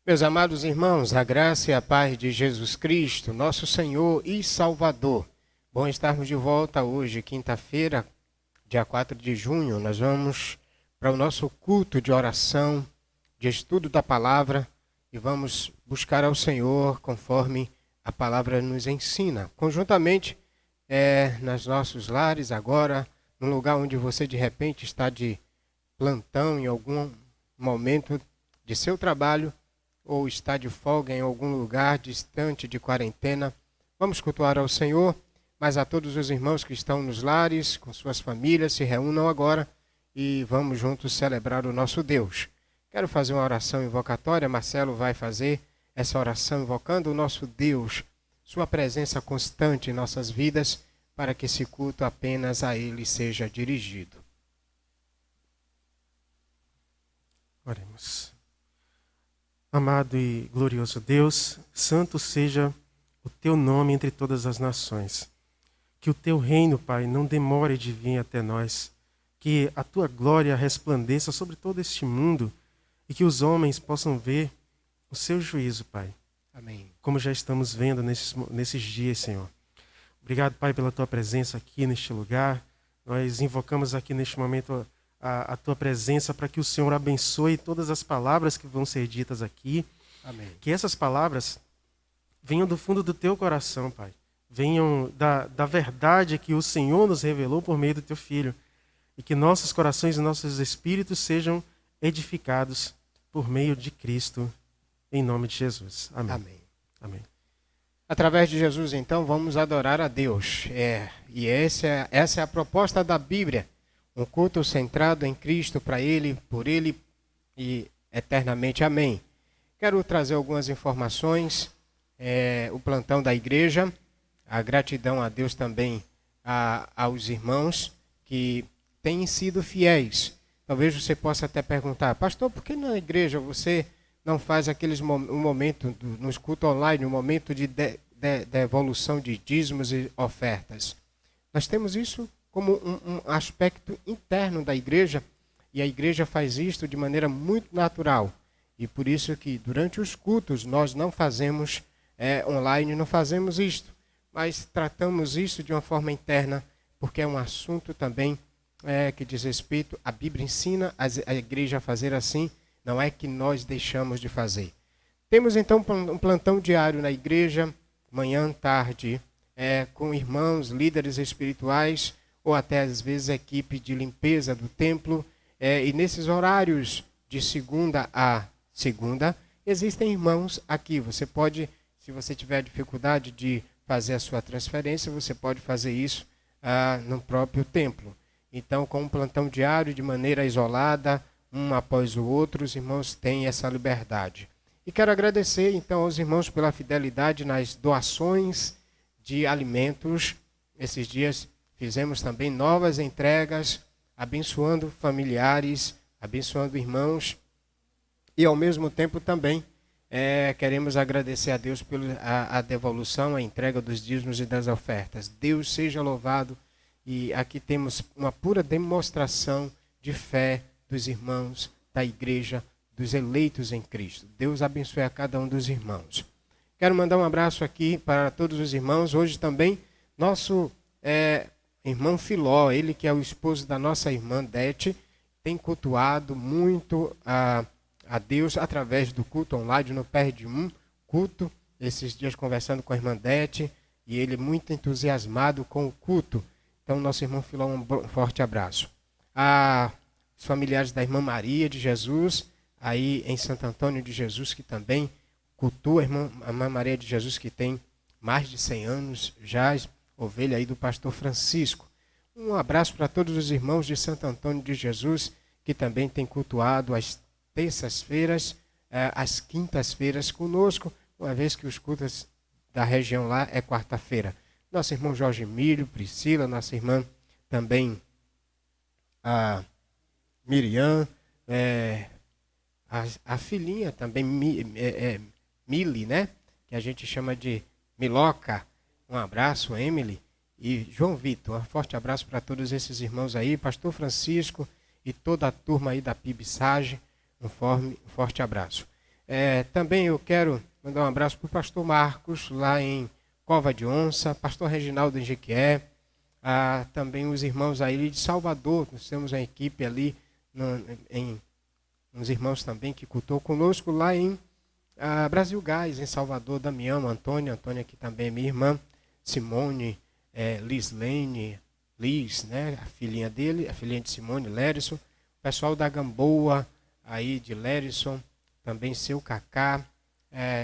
Meus amados irmãos, a graça e a paz de Jesus Cristo, nosso Senhor e Salvador. Bom estarmos de volta hoje, quinta-feira, dia 4 de junho. Nós vamos para o nosso culto de oração, de estudo da palavra e vamos buscar ao Senhor conforme a palavra nos ensina. Conjuntamente, nos nossos lares agora, no lugar onde você de repente está de plantão em algum momento de seu trabalho, ou está de folga em algum lugar distante de quarentena, vamos cultuar ao Senhor, mas a todos os irmãos que estão nos lares, com suas famílias, se reúnam agora e vamos juntos celebrar o nosso Deus. Quero fazer uma oração invocatória, Marcelo vai fazer essa oração invocando o nosso Deus, sua presença constante em nossas vidas, para que esse culto apenas a Ele seja dirigido. Oremos. Amado e glorioso Deus, santo seja o teu nome entre todas as nações. Que o teu reino, Pai, não demore de vir até nós. Que a tua glória resplandeça sobre todo este mundo e que os homens possam ver o seu juízo, Pai. Amém. Como já estamos vendo nesses dias, Senhor. Obrigado, Pai, pela tua presença aqui neste lugar. Nós invocamos aqui neste momento a tua presença para que o Senhor abençoe todas as palavras que vão ser ditas aqui. Amém. Que essas palavras venham do fundo do teu coração, Pai. Venham da verdade que o Senhor nos revelou por meio do teu Filho. E que nossos corações e nossos espíritos sejam edificados por meio de Cristo, em nome de Jesus. Amém. Amém. Amém. Através de Jesus, então, vamos adorar a Deus. E essa é a proposta da Bíblia. Um culto centrado em Cristo, para Ele, por Ele e eternamente. Amém. Quero trazer algumas informações. O plantão da igreja, a gratidão a Deus também aos irmãos que têm sido fiéis. Talvez você possa até perguntar, pastor, por que na igreja você não faz um momento nos cultos online, um momento de devolução de dízimos e ofertas? Nós temos isso como um aspecto interno da igreja, e a igreja faz isto de maneira muito natural. E por isso que durante os cultos nós não fazemos online, não fazemos isto, mas tratamos isso de uma forma interna, porque é um assunto também que diz respeito, a Bíblia ensina a igreja a fazer assim, não é que nós deixamos de fazer. Temos então um plantão diário na igreja, manhã, tarde, com irmãos, líderes espirituais, ou até às vezes equipe de limpeza do templo, e nesses horários de segunda a segunda, existem irmãos aqui. Você pode, se você tiver dificuldade de fazer a sua transferência, você pode fazer isso no próprio templo. Então, com um plantão diário, de maneira isolada, um após o outro, os irmãos têm essa liberdade. E quero agradecer, então, aos irmãos pela fidelidade nas doações de alimentos. Esses dias fizemos também novas entregas, abençoando familiares, abençoando irmãos. E, ao mesmo tempo, também queremos agradecer a Deus pela devolução, a entrega dos dízimos e das ofertas. Deus seja louvado. E aqui temos uma pura demonstração de fé dos irmãos, da igreja, dos eleitos em Cristo. Deus abençoe a cada um dos irmãos. Quero mandar um abraço aqui para todos os irmãos. Hoje também, nosso irmão Filó, ele que é o esposo da nossa irmã Dete, tem cultuado muito a Deus através do culto online, não perde um culto. Esses dias conversando com a irmã Dete, e ele muito entusiasmado com o culto. Então, nosso irmão Filó, um forte abraço. Os familiares da irmã Maria de Jesus, aí em Santo Antônio de Jesus, que também cultua a irmã Maria de Jesus, que tem mais de 100 anos, já ovelha aí do pastor Francisco. Um abraço para todos os irmãos de Santo Antônio de Jesus, que também têm cultuado às terças-feiras, às quintas-feiras conosco, uma vez que os cultos da região lá é quarta-feira. Nosso irmão Jorge Emílio, Priscila, nossa irmã também, a Miriam, a filhinha também, Mili, né? Que a gente chama de Miloca. Um abraço, Emily. E João Vitor, um forte abraço para todos esses irmãos aí, pastor Francisco e toda a turma aí da PIB Sage, um forte abraço. Também eu quero mandar um abraço para o pastor Marcos, lá em Cova de Onça, pastor Reginaldo em Jequié, também os irmãos aí de Salvador. Nós temos uma equipe ali, uns irmãos também que cultuou conosco lá em Brasil Gás, em Salvador, Damião, Antônia que também é minha irmã, Simone, Lislene, Liz, né, a filhinha dele, a filhinha de Simone, Lerison, o pessoal da Gamboa, aí de Lerison, também seu Cacá,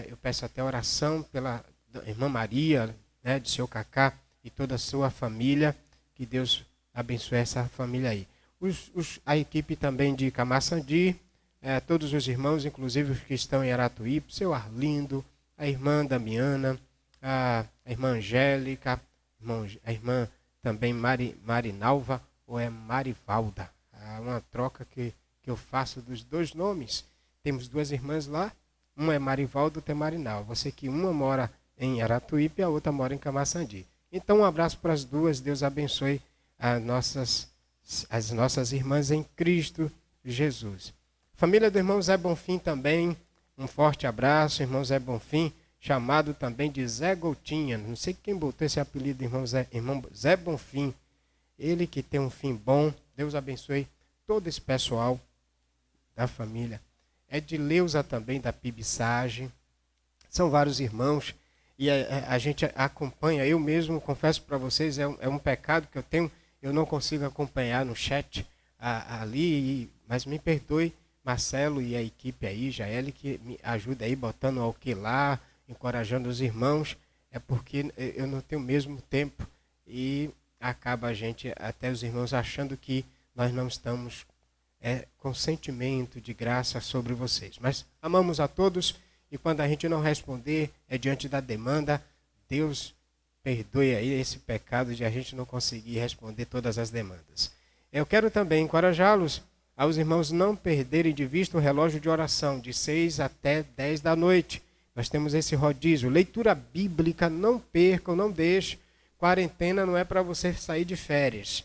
eu peço até oração pela irmã Maria, né, de seu Cacá e toda a sua família, que Deus abençoe essa família aí. A equipe também de Camaçandi, todos os irmãos, inclusive os que estão em Aratuípe, seu Arlindo, a irmã Damiana, a irmã Angélica, a irmã também Marinalva, ou é Marivalda. Há uma troca que eu faço dos dois nomes. Temos duas irmãs lá, uma é Marivalda, outra é Marinalva. Você que uma mora em Aratuípe e a outra mora em Camaçandi. Então um abraço para as duas, Deus abençoe as nossas irmãs em Cristo Jesus. Família do irmão Zé Bonfim também, um forte abraço, irmão Zé Bonfim, chamado também de Zé Gotinha. Não sei quem botou esse apelido, irmão Zé Bonfim. Ele que tem um fim bom, Deus abençoe todo esse pessoal da família. Edileuza também, da Pibissage. São vários irmãos e a gente acompanha. Eu mesmo, confesso para vocês, é um pecado que eu tenho. Eu não consigo acompanhar no chat ali, mas me perdoe, Marcelo e a equipe aí, Jael, que me ajuda aí, botando o ok lá, encorajando os irmãos. É porque eu não tenho o mesmo tempo e acaba a gente, até os irmãos, achando que nós não estamos com sentimento de graça sobre vocês. Mas amamos a todos e quando a gente não responder, diante da demanda, Deus perdoe aí esse pecado de a gente não conseguir responder todas as demandas. Eu quero também encorajá-los aos irmãos não perderem de vista o relógio de oração, de 6 até 10 da noite. Nós temos esse rodízio. Leitura bíblica, não percam, não deixem. Quarentena não é para você sair de férias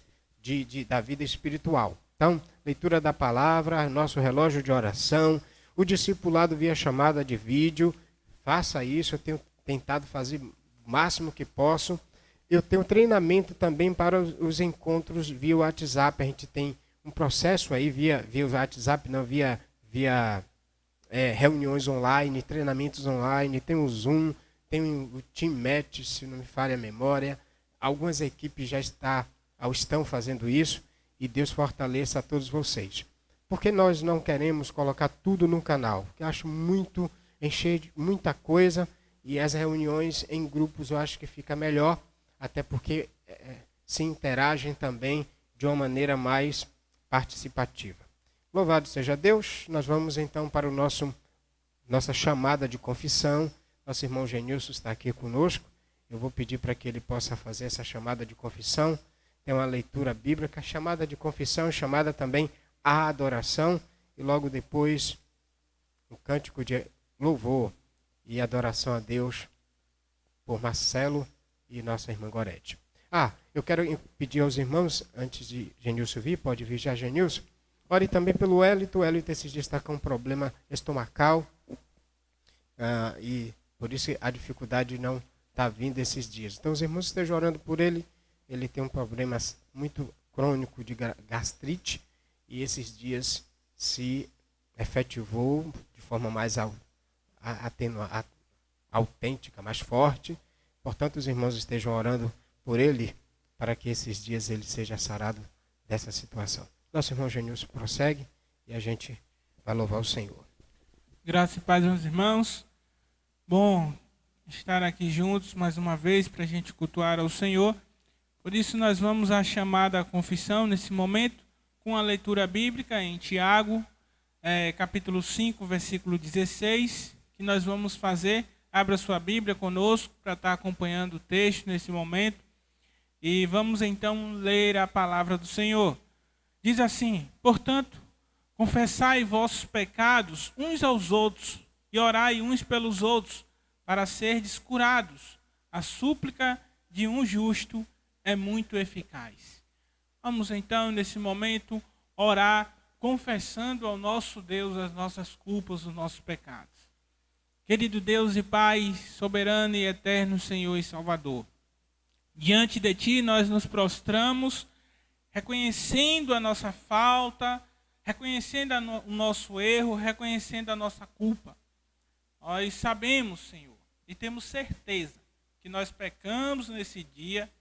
da vida espiritual. Então, leitura da palavra, nosso relógio de oração, o discipulado via chamada de vídeo. Faça isso, eu tenho tentado fazer o máximo que posso. Eu tenho treinamento também para os encontros via WhatsApp. A gente tem um processo aí via WhatsApp, não via reuniões online, treinamentos online. Tem o Zoom, tem o TeamMatch, se não me falha a memória. Algumas equipes já estão fazendo isso e Deus fortaleça a todos vocês. Porque nós não queremos colocar tudo no canal, porque eu acho encher de muita coisa e as reuniões em grupos eu acho que fica melhor, até porque se interagem também de uma maneira mais participativa. Louvado seja Deus. Nós vamos então para nossa chamada de confissão. Nosso irmão Genilson está aqui conosco. Eu vou pedir para que ele possa fazer essa chamada de confissão. Tem uma leitura bíblica, chamada de confissão, chamada também à adoração. E logo depois, um cântico de louvor e adoração a Deus por Marcelo e nossa irmã Gorete. Eu quero pedir aos irmãos, antes de Genilson vir, pode vir já Genilson, ore também pelo Hélito. O Hélito esses dias está com um problema estomacal e por isso a dificuldade não está vindo esses dias. Então os irmãos estejam orando por ele. Ele tem um problema muito crônico de gastrite e esses dias se efetivou de forma mais autêntica, mais forte. Portanto, os irmãos estejam orando por ele para que esses dias ele seja sarado dessa situação. Nosso irmão Genilson prossegue e a gente vai louvar o Senhor. Graça e paz aos irmãos. Bom estar aqui juntos mais uma vez para a gente cultuar ao Senhor. Por isso nós vamos à chamada à confissão nesse momento com a leitura bíblica em Tiago, capítulo 5, versículo 16, que nós vamos fazer. Abra sua Bíblia conosco para estar acompanhando o texto nesse momento. E vamos então ler a palavra do Senhor. Diz assim: portanto, confessai vossos pecados uns aos outros e orai uns pelos outros para serdes curados. A súplica de um justo é muito eficaz. Vamos então, nesse momento, orar, confessando ao nosso Deus as nossas culpas, os nossos pecados. Querido Deus e Pai, soberano e eterno Senhor e Salvador, diante de Ti nós nos prostramos, reconhecendo a nossa falta, reconhecendo o nosso erro, reconhecendo a nossa culpa. Nós sabemos, Senhor, e temos certeza que nós pecamos nesse dia,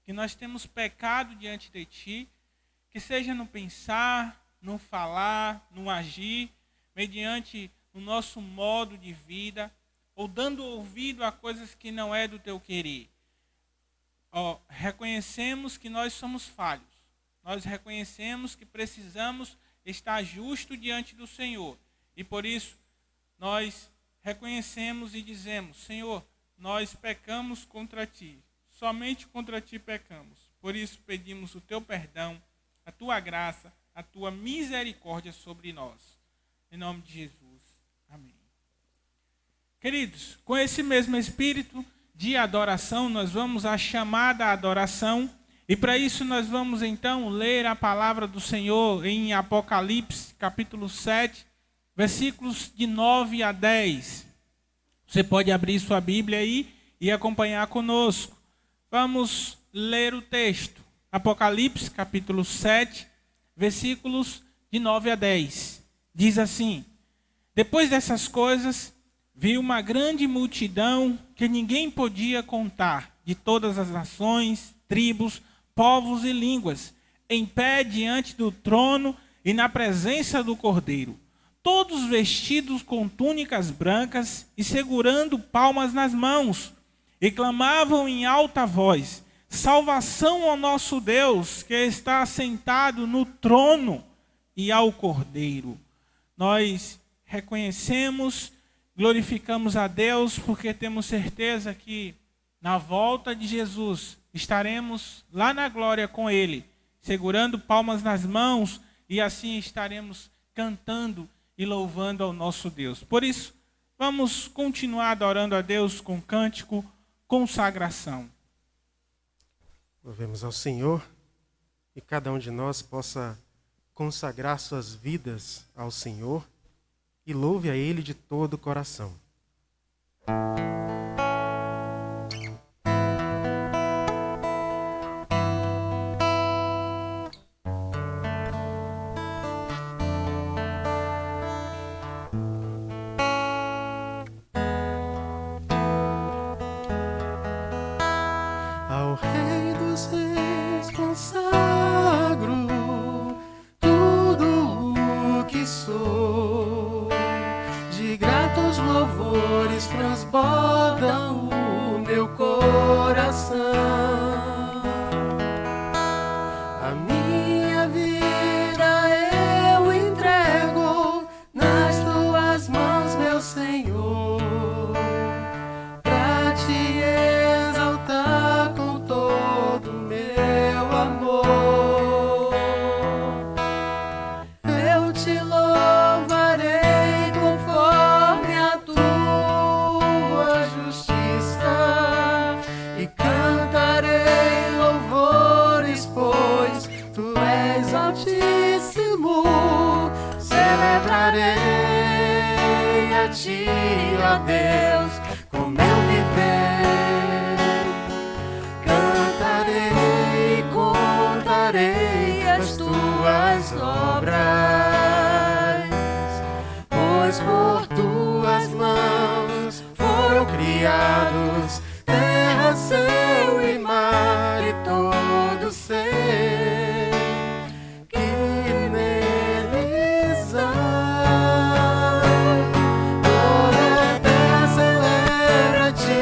que nós temos pecado diante de Ti, que seja no pensar, no falar, no agir, mediante o nosso modo de vida, ou dando ouvido a coisas que não é do Teu querer. Reconhecemos que nós somos falhos. Nós reconhecemos que precisamos estar justo diante do Senhor. E por isso, nós reconhecemos e dizemos: Senhor, nós pecamos contra Ti. Somente contra Ti pecamos. Por isso, pedimos o Teu perdão, a Tua graça, a Tua misericórdia sobre nós. Em nome de Jesus. Amém. Queridos, com esse mesmo espírito de adoração, nós vamos à chamada adoração. E para isso nós vamos então ler a palavra do Senhor em Apocalipse, capítulo 7, versículos de 9 a 10. Você pode abrir sua Bíblia aí e acompanhar conosco. Vamos ler o texto. Apocalipse, capítulo 7, versículos de 9 a 10. Diz assim: Depois dessas coisas, vi uma grande multidão que ninguém podia contar, de todas as nações, tribos, povos e línguas, em pé diante do trono e na presença do Cordeiro, todos vestidos com túnicas brancas e segurando palmas nas mãos, e clamavam em alta voz: Salvação ao nosso Deus, que está assentado no trono, e ao Cordeiro. Nós reconhecemos, glorificamos a Deus, porque temos certeza que na volta de Jesus estaremos lá na glória com Ele, segurando palmas nas mãos, e assim estaremos cantando e louvando ao nosso Deus. Por isso, vamos continuar adorando a Deus com cântico, consagração. Louvemos ao Senhor e cada um de nós possa consagrar suas vidas ao Senhor e louve a Ele de todo o coração. Ao Rei dos Reis consagro tudo o que sou, de gratos louvores transborda o meu coração. A minha vida eu entrego nas tuas mãos, meu Senhor, pra te exaltar com todo meu amor. Eu te louvarei conforme a tua justiça e cantarei louvores, pois tu és altíssimo. Celebrarei a ti, ó Deus, com meu viver. Cantarei e contarei as tuas obras, pois por tuas mãos foram criados terra, céu e mar e todo ser que neles há. Toda a terra celebra-te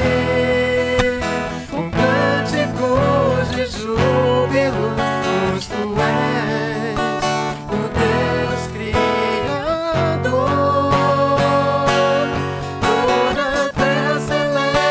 com cânticos de júbilo, pois tu és o Deus Criador. Toda a terra celebra-te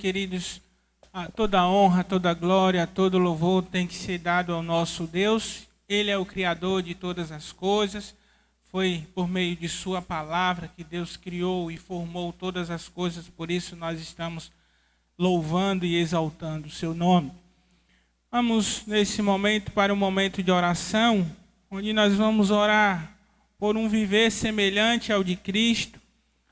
queridos, toda a honra, toda a glória, todo louvor tem que ser dado ao nosso Deus. Ele é o Criador de todas as coisas. Foi por meio de sua palavra que Deus criou e formou todas as coisas. Por isso nós estamos louvando e exaltando o seu nome. Vamos nesse momento para um momento de oração, onde nós vamos orar por um viver semelhante ao de Cristo,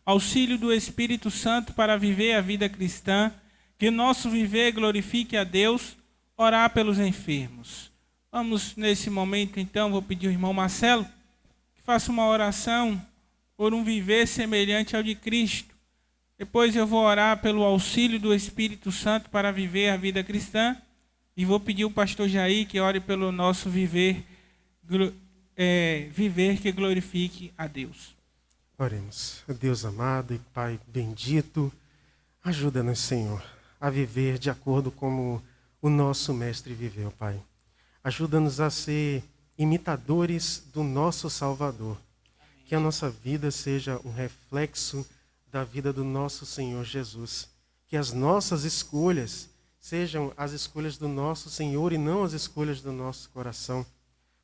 auxílio do Espírito Santo para viver a vida cristã, que o nosso viver glorifique a Deus, orar pelos enfermos. Vamos nesse momento então, vou pedir ao irmão Marcelo que faça uma oração por um viver semelhante ao de Cristo. Depois eu vou orar pelo auxílio do Espírito Santo para viver a vida cristã. E vou pedir ao pastor Jair que ore pelo nosso viver que glorifique a Deus. Oremos. Deus amado e Pai bendito, ajuda-nos, Senhor, a viver de acordo como o nosso Mestre viveu, Pai. Ajuda-nos a ser imitadores do nosso Salvador. Amém. Que a nossa vida seja um reflexo da vida do nosso Senhor Jesus. Que as nossas escolhas sejam as escolhas do nosso Senhor e não as escolhas do nosso coração,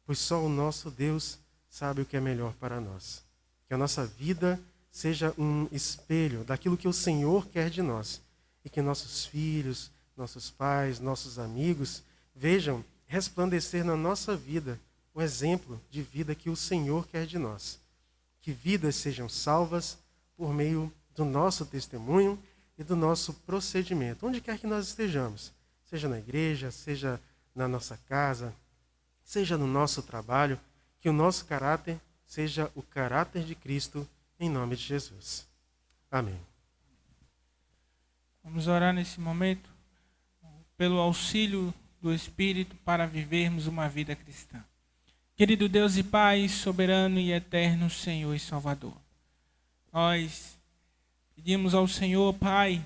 pois só o nosso Deus sabe o que é melhor para nós. Que a nossa vida seja um espelho daquilo que o Senhor quer de nós e que nossos filhos, nossos pais, nossos amigos vejam resplandecer na nossa vida o exemplo de vida que o Senhor quer de nós. Que vidas sejam salvas por meio do nosso testemunho e do nosso procedimento, onde quer que nós estejamos, seja na igreja, seja na nossa casa, seja no nosso trabalho, que o nosso caráter seja o caráter de Cristo, em nome de Jesus. Amém. Vamos orar nesse momento pelo auxílio do Espírito para vivermos uma vida cristã. Querido Deus e Pai, soberano e eterno Senhor e Salvador, nós pedimos ao Senhor, Pai,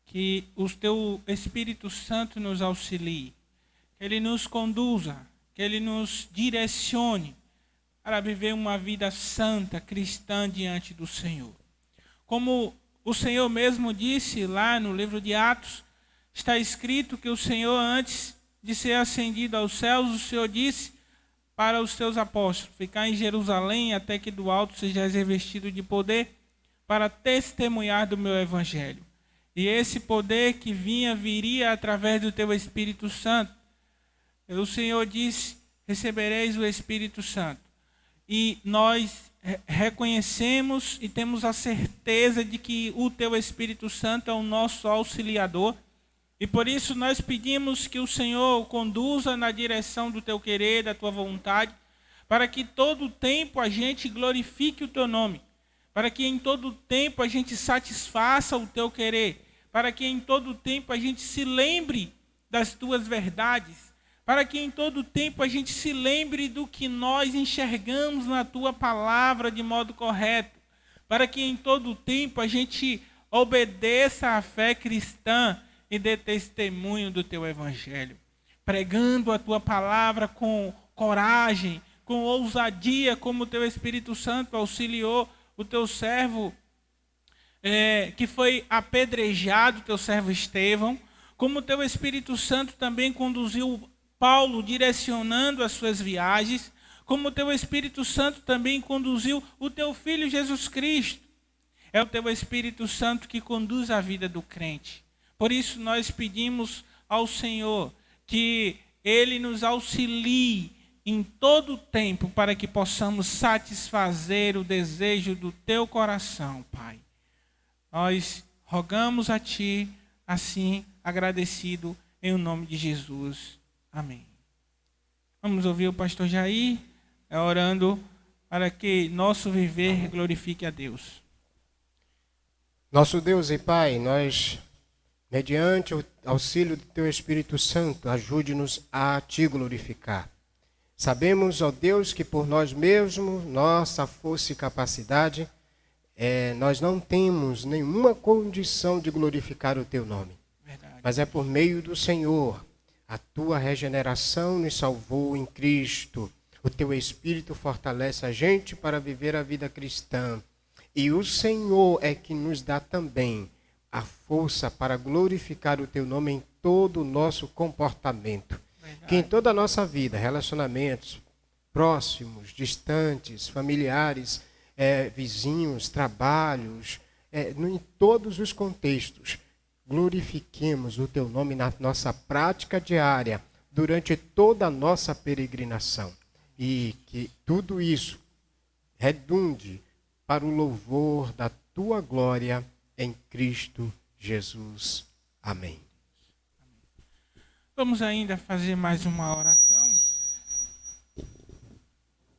que o Teu Espírito Santo nos auxilie, que Ele nos conduza, que Ele nos direcione para viver uma vida santa, cristã diante do Senhor. Como o Senhor mesmo disse lá no livro de Atos, está escrito que o Senhor, antes de ser ascendido aos céus, o Senhor disse para os seus apóstolos: ficar em Jerusalém até que do alto sejais revestido de poder, para testemunhar do meu evangelho. E esse poder que viria através do teu Espírito Santo. O Senhor disse: recebereis o Espírito Santo. E nós reconhecemos e temos a certeza de que o teu Espírito Santo é o nosso auxiliador. E por isso nós pedimos que o Senhor o conduza na direção do teu querer, da tua vontade, para que todo o tempo a gente glorifique o teu nome. Para que em todo o tempo a gente satisfaça o teu querer, para que em todo o tempo a gente se lembre das tuas verdades, para que em todo o tempo a gente se lembre do que nós enxergamos na tua palavra de modo correto, para que em todo o tempo a gente obedeça à fé cristã e dê testemunho do teu evangelho, pregando a tua palavra com coragem, com ousadia, como o teu Espírito Santo auxiliou o teu servo que foi apedrejado, teu servo Estevão, como o teu Espírito Santo também conduziu Paulo direcionando as suas viagens, como o teu Espírito Santo também conduziu o teu Filho Jesus Cristo. É o teu Espírito Santo que conduz a vida do crente. Por isso nós pedimos ao Senhor que Ele nos auxilie em todo o tempo, para que possamos satisfazer o desejo do teu coração, Pai. Nós rogamos a Ti, assim, agradecido, em nome de Jesus. Amém. Vamos ouvir o pastor Jair, orando para que nosso viver glorifique a Deus. Nosso Deus e Pai, nós, mediante o auxílio do Teu Espírito Santo, ajude-nos a Te glorificar. Sabemos, ó Deus, que por nós mesmos, nossa força e capacidade, nós não temos nenhuma condição de glorificar o Teu nome. Verdade. Mas é por meio do Senhor. A Tua regeneração nos salvou em Cristo. O Teu Espírito fortalece a gente para viver a vida cristã. E o Senhor é que nos dá também a força para glorificar o teu nome em todo o nosso comportamento. Verdade. Que em toda a nossa vida, relacionamentos próximos, distantes, familiares, vizinhos, trabalhos, em todos os contextos, glorifiquemos o teu nome na nossa prática diária, durante toda a nossa peregrinação. E que tudo isso redunde para o louvor da tua glória em Cristo Jesus. Amém. Vamos ainda fazer mais uma oração.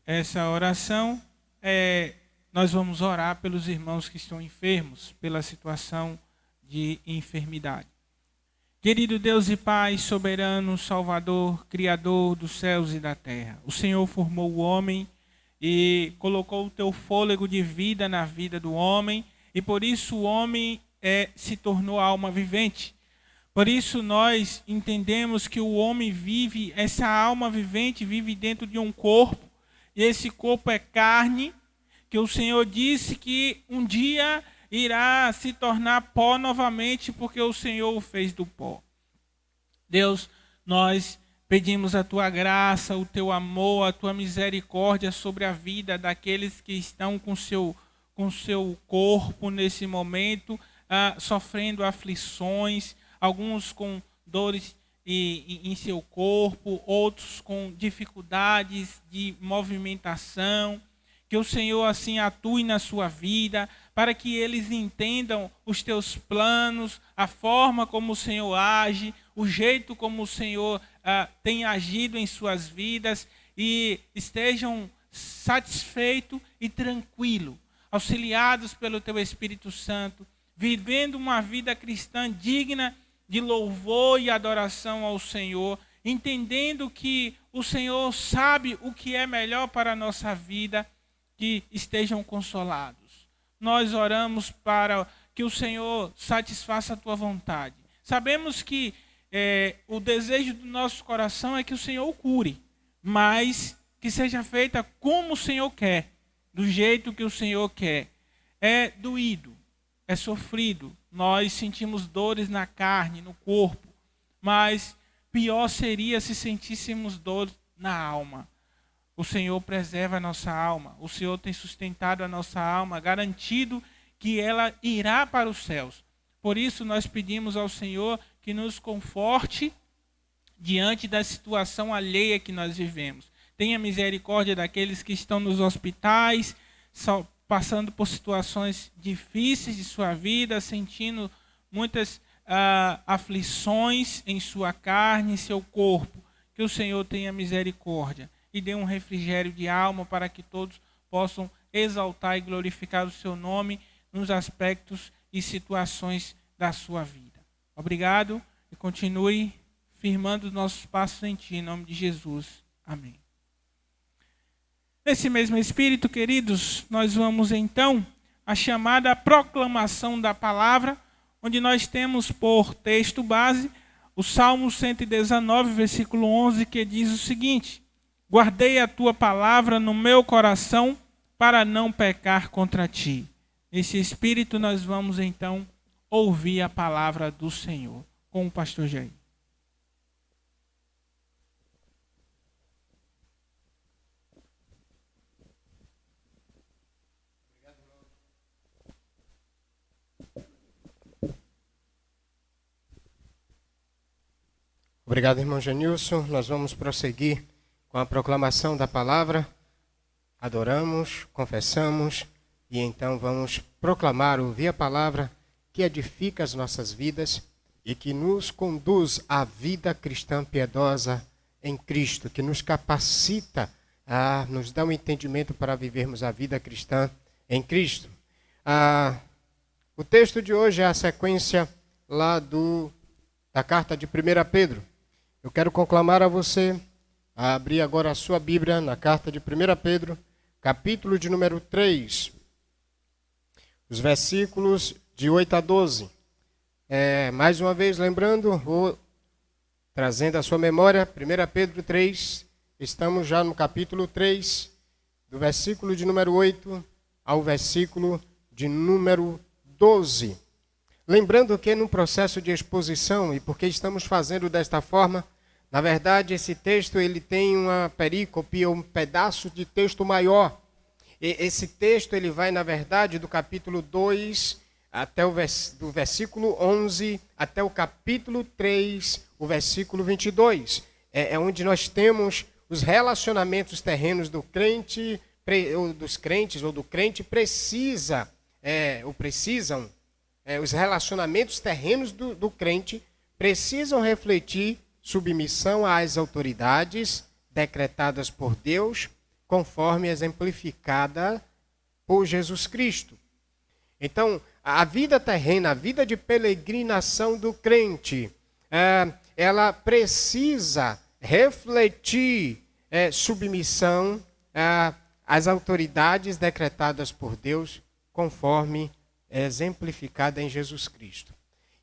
Essa oração nós vamos orar pelos irmãos que estão enfermos, pela situação de enfermidade. Querido Deus e Pai, soberano, Salvador, Criador dos céus e da terra, o Senhor formou o homem e colocou o teu fôlego de vida na vida do homem, e por isso o homem se tornou alma vivente. Por isso nós entendemos que o homem vive, essa alma vivente vive dentro de um corpo, e esse corpo é carne, que o Senhor disse que um dia irá se tornar pó novamente, porque o Senhor o fez do pó. Deus, nós pedimos a tua graça, o teu amor, a tua misericórdia sobre a vida daqueles que estão com seu corpo nesse momento, sofrendo aflições, alguns com dores em seu corpo, outros com dificuldades de movimentação. Que o Senhor assim atue na sua vida, para que eles entendam os teus planos, a forma como o Senhor age, o jeito como o Senhor tem agido em suas vidas, e estejam satisfeitos e tranquilos, auxiliados pelo teu Espírito Santo, vivendo uma vida cristã digna de louvor e adoração ao Senhor, entendendo que o Senhor sabe o que é melhor para a nossa vida, que estejam consolados. Nós oramos para que o Senhor satisfaça a tua vontade. Sabemos que o desejo do nosso coração é que o Senhor o cure, mas que seja feita como o Senhor quer, do jeito que o Senhor quer. É doído, é sofrido, nós sentimos dores na carne, no corpo, mas pior seria se sentíssemos dores na alma. O Senhor preserva a nossa alma. O Senhor tem sustentado a nossa alma, garantido que ela irá para os céus. Por isso nós pedimos ao Senhor que nos conforte diante da situação alheia que nós vivemos. Tenha misericórdia daqueles que estão nos hospitais, passando por situações difíceis de sua vida, sentindo muitas aflições em sua carne, em seu corpo. Que o Senhor tenha misericórdia e dê um refrigério de alma para que todos possam exaltar e glorificar o seu nome nos aspectos e situações da sua vida. Obrigado e continue firmando os nossos passos em Ti, em nome de Jesus. Amém. Nesse mesmo espírito, queridos, nós vamos então à chamada proclamação da palavra, onde nós temos por texto base o Salmo 119, versículo 11, que diz o seguinte: guardei a tua palavra no meu coração para não pecar contra ti. Nesse espírito nós vamos então ouvir a palavra do Senhor com o pastor Jair. Obrigado, irmão Genilson. Nós vamos prosseguir com a proclamação da palavra. Adoramos, confessamos e então vamos proclamar, ouvir a palavra que edifica as nossas vidas e que nos conduz à vida cristã piedosa em Cristo, que nos capacita nos dá um entendimento para vivermos a vida cristã em Cristo. O texto de hoje é a sequência lá da carta de 1 Pedro. Eu quero conclamar a você a abrir agora a sua Bíblia na carta de 1 Pedro, capítulo de número 3, os versículos de 8 a 12. Mais uma vez, lembrando, trazendo a sua memória, 1 Pedro 3, estamos já no capítulo 3, do versículo de número 8 ao versículo de número 12. Lembrando que no processo de exposição, e porque estamos fazendo desta forma, na verdade esse texto ele tem uma perícope, um pedaço de texto maior. E esse texto ele vai, na verdade, do capítulo 2 até do versículo 11 até o capítulo 3, o versículo 22. É onde nós temos os relacionamentos terrenos do crente, ou dos crentes, ou do crente precisam, os relacionamentos terrenos do crente precisam refletir submissão às autoridades decretadas por Deus, conforme exemplificada por Jesus Cristo. Então, a vida terrena, a vida de peregrinação do crente, ela precisa refletir submissão às autoridades decretadas por Deus, conforme exemplificada em Jesus Cristo.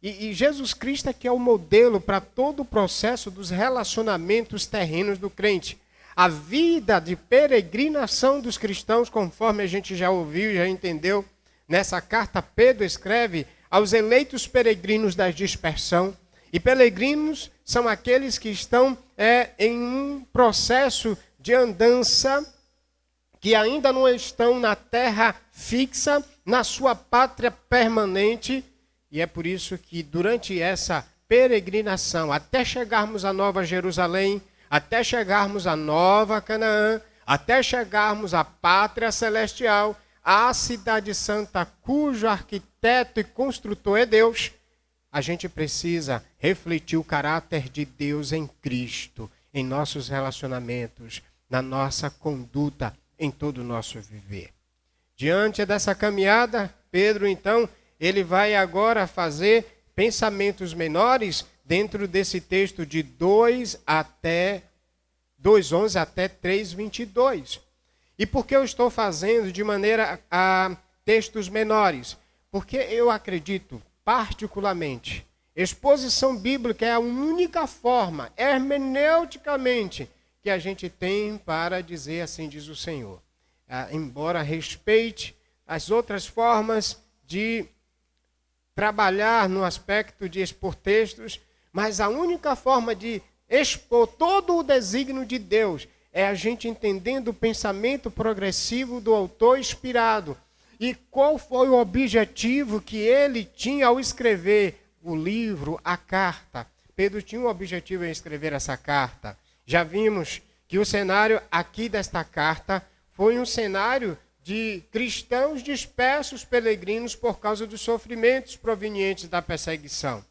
E Jesus Cristo é que é o modelo para todo o processo dos relacionamentos terrenos do crente. A vida de peregrinação dos cristãos, conforme a gente já ouviu e já entendeu, nessa carta Pedro escreve aos eleitos peregrinos da dispersão. E peregrinos são aqueles que estão em um processo de andança, que ainda não estão na terra fixa, na sua pátria permanente. E é por isso que durante essa peregrinação, até chegarmos à Nova Jerusalém, até chegarmos à Nova Canaã, até chegarmos à pátria celestial, à cidade santa, cujo arquiteto e construtor é Deus, a gente precisa refletir o caráter de Deus em Cristo, em nossos relacionamentos, na nossa conduta, em todo o nosso viver. Diante dessa caminhada, Pedro, então, ele vai agora fazer pensamentos menores dentro desse texto de 2:11 até 3:22. E por que eu estou fazendo de maneira a textos menores? Porque eu acredito, particularmente, exposição bíblica é a única forma, hermeneuticamente, que a gente tem para dizer assim diz o Senhor. Embora respeite as outras formas de trabalhar no aspecto de expor textos, mas a única forma de expor todo o desígnio de Deus é a gente entendendo o pensamento progressivo do autor inspirado. E qual foi o objetivo que ele tinha ao escrever o livro, a carta? Pedro tinha um objetivo em escrever essa carta. Já vimos que o cenário aqui desta carta foi um cenário de cristãos dispersos peregrinos por causa dos sofrimentos provenientes da perseguição.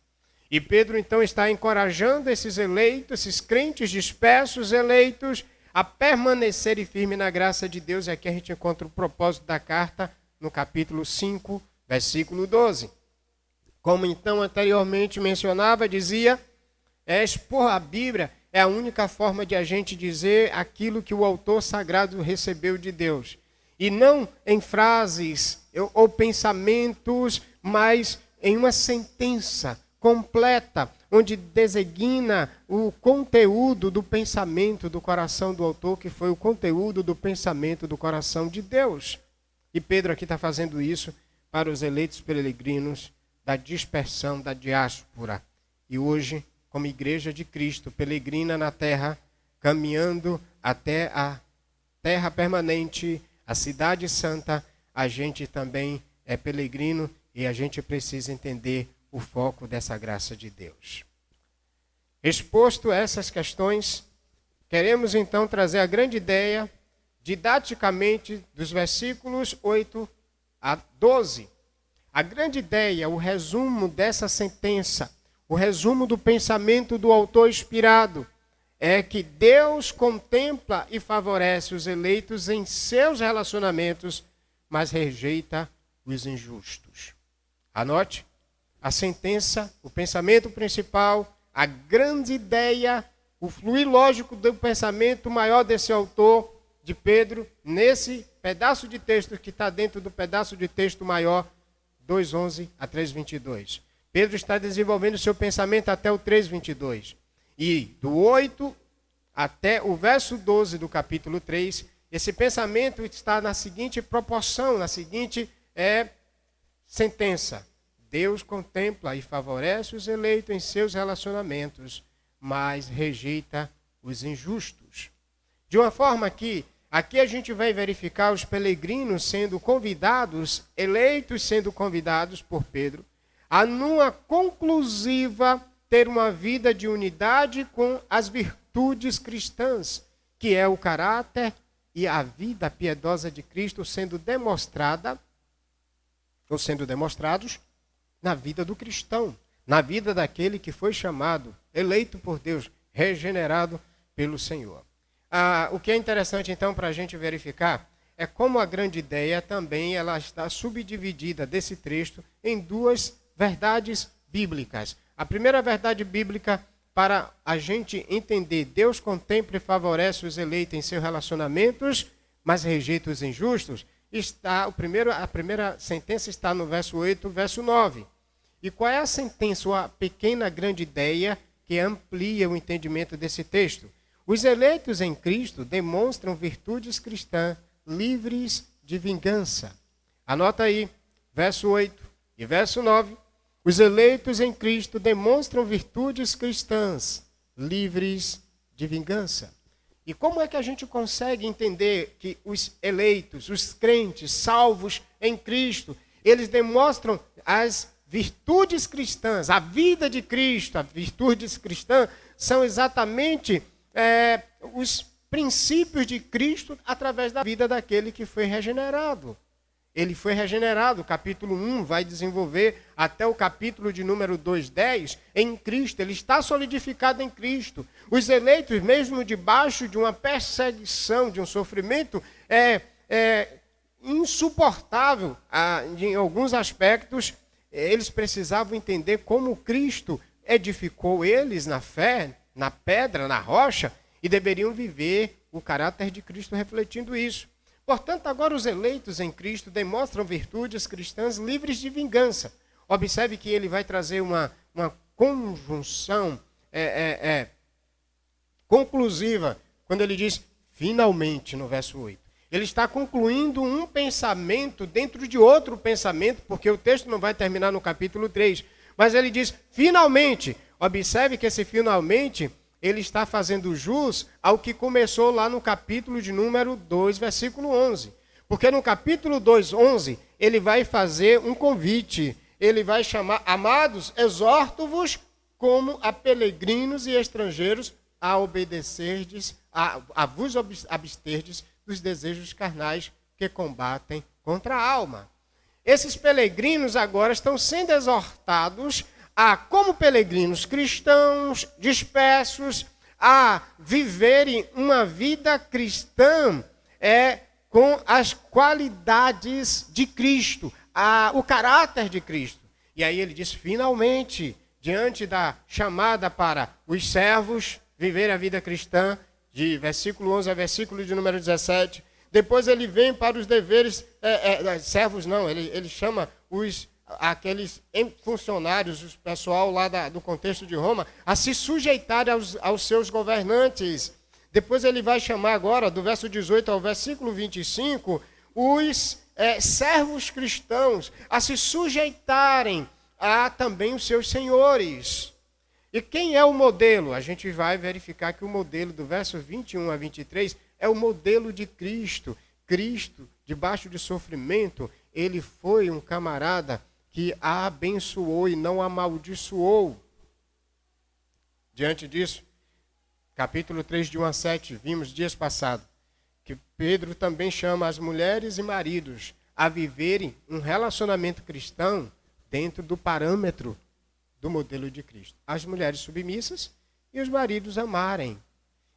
E Pedro então está encorajando esses eleitos, esses crentes dispersos eleitos, a permanecerem firmes na graça de Deus. E aqui a gente encontra o propósito da carta no capítulo 5, versículo 12. Como então anteriormente mencionava, dizia, expor a Bíblia é a única forma de a gente dizer aquilo que o autor sagrado recebeu de Deus. E não em frases ou pensamentos, mas em uma sentença completa, onde designa o conteúdo do pensamento do coração do autor, que foi o conteúdo do pensamento do coração de Deus. E Pedro aqui está fazendo isso para os eleitos peregrinos da dispersão, da diáspora. E hoje, como igreja de Cristo, peregrina na terra, caminhando até a terra permanente, a cidade santa, a gente também é peregrino e a gente precisa entender o foco dessa graça de Deus. Exposto essas questões, queremos então trazer a grande ideia, didaticamente, dos versículos 8 a 12. A grande ideia, o resumo dessa sentença, o resumo do pensamento do autor inspirado, é que Deus contempla e favorece os eleitos em seus relacionamentos, mas rejeita os injustos. Anote a sentença, o pensamento principal, a grande ideia, o fluir lógico do pensamento maior desse autor, de Pedro, nesse pedaço de texto que está dentro do pedaço de texto maior, 2:11 a 3:22. Pedro está desenvolvendo seu pensamento até o 3:22. E do 8 até o verso 12 do capítulo 3, esse pensamento está na seguinte proporção, na seguinte sentença. Deus contempla e favorece os eleitos em seus relacionamentos, mas rejeita os injustos. De uma forma que aqui a gente vai verificar os peregrinos sendo convidados, eleitos sendo convidados por Pedro, a numa conclusiva ter uma vida de unidade com as virtudes cristãs, que é o caráter e a vida piedosa de Cristo sendo demonstrada, ou sendo demonstrados, na vida do cristão, na vida daquele que foi chamado, eleito por Deus, regenerado pelo Senhor. O que é interessante, então, para a gente verificar, é como a grande ideia também ela está subdividida desse texto em duas verdades bíblicas. A primeira verdade bíblica, para a gente entender, Deus contempla e favorece os eleitos em seus relacionamentos, mas rejeita os injustos, a primeira sentença está no verso 8, verso 9. E qual é a sentença, ou a pequena grande ideia que amplia o entendimento desse texto? Os eleitos em Cristo demonstram virtudes cristãs livres de vingança. Anota aí, verso 8 e verso 9. Os eleitos em Cristo demonstram virtudes cristãs livres de vingança. E como é que a gente consegue entender que os eleitos, os crentes, salvos em Cristo, eles demonstram as virtudes cristãs, a vida de Cristo, as virtudes cristãs são exatamente os princípios de Cristo através da vida daquele que foi regenerado. Ele foi regenerado, o capítulo 1 vai desenvolver até o capítulo de número 2:10 em Cristo. Ele está solidificado em Cristo. Os eleitos, mesmo debaixo de uma perseguição, de um sofrimento insuportável em alguns aspectos, eles precisavam entender como Cristo edificou eles na fé, na pedra, na rocha, e deveriam viver o caráter de Cristo refletindo isso. Portanto, agora os eleitos em Cristo demonstram virtudes cristãs livres de vingança. Observe que ele vai trazer uma conjunção conclusiva, quando ele diz finalmente, no verso 8. Ele está concluindo um pensamento dentro de outro pensamento, porque o texto não vai terminar no capítulo 3. Mas ele diz, finalmente. Observe que esse finalmente, ele está fazendo jus ao que começou lá no capítulo de número 2, versículo 11. Porque no capítulo 2, 11, ele vai fazer um convite. Ele vai chamar, amados, exorto-vos como a peregrinos e estrangeiros a obedecerdes, a vos absterdes dos desejos carnais que combatem contra a alma. Esses peregrinos agora estão sendo exortados a, como peregrinos cristãos, dispersos, a viverem uma vida cristã com as qualidades de Cristo, o caráter de Cristo. E aí ele diz, finalmente, diante da chamada para os servos viverem a vida cristã, de versículo 11 a versículo de número 17, depois ele vem para os deveres, servos não, ele chama aqueles funcionários, o pessoal lá do contexto de Roma, a se sujeitarem aos seus governantes. Depois ele vai chamar agora, do verso 18 ao versículo 25, os servos cristãos a se sujeitarem a também os seus senhores. E quem é o modelo? A gente vai verificar que o modelo do verso 21 a 23 é o modelo de Cristo. Cristo, debaixo de sofrimento, ele foi um camarada que a abençoou e não amaldiçoou. Diante disso, capítulo 3, de 1 a 7, vimos dias passados, que Pedro também chama as mulheres e maridos a viverem um relacionamento cristão dentro do parâmetro do modelo de Cristo. As mulheres submissas e os maridos amarem.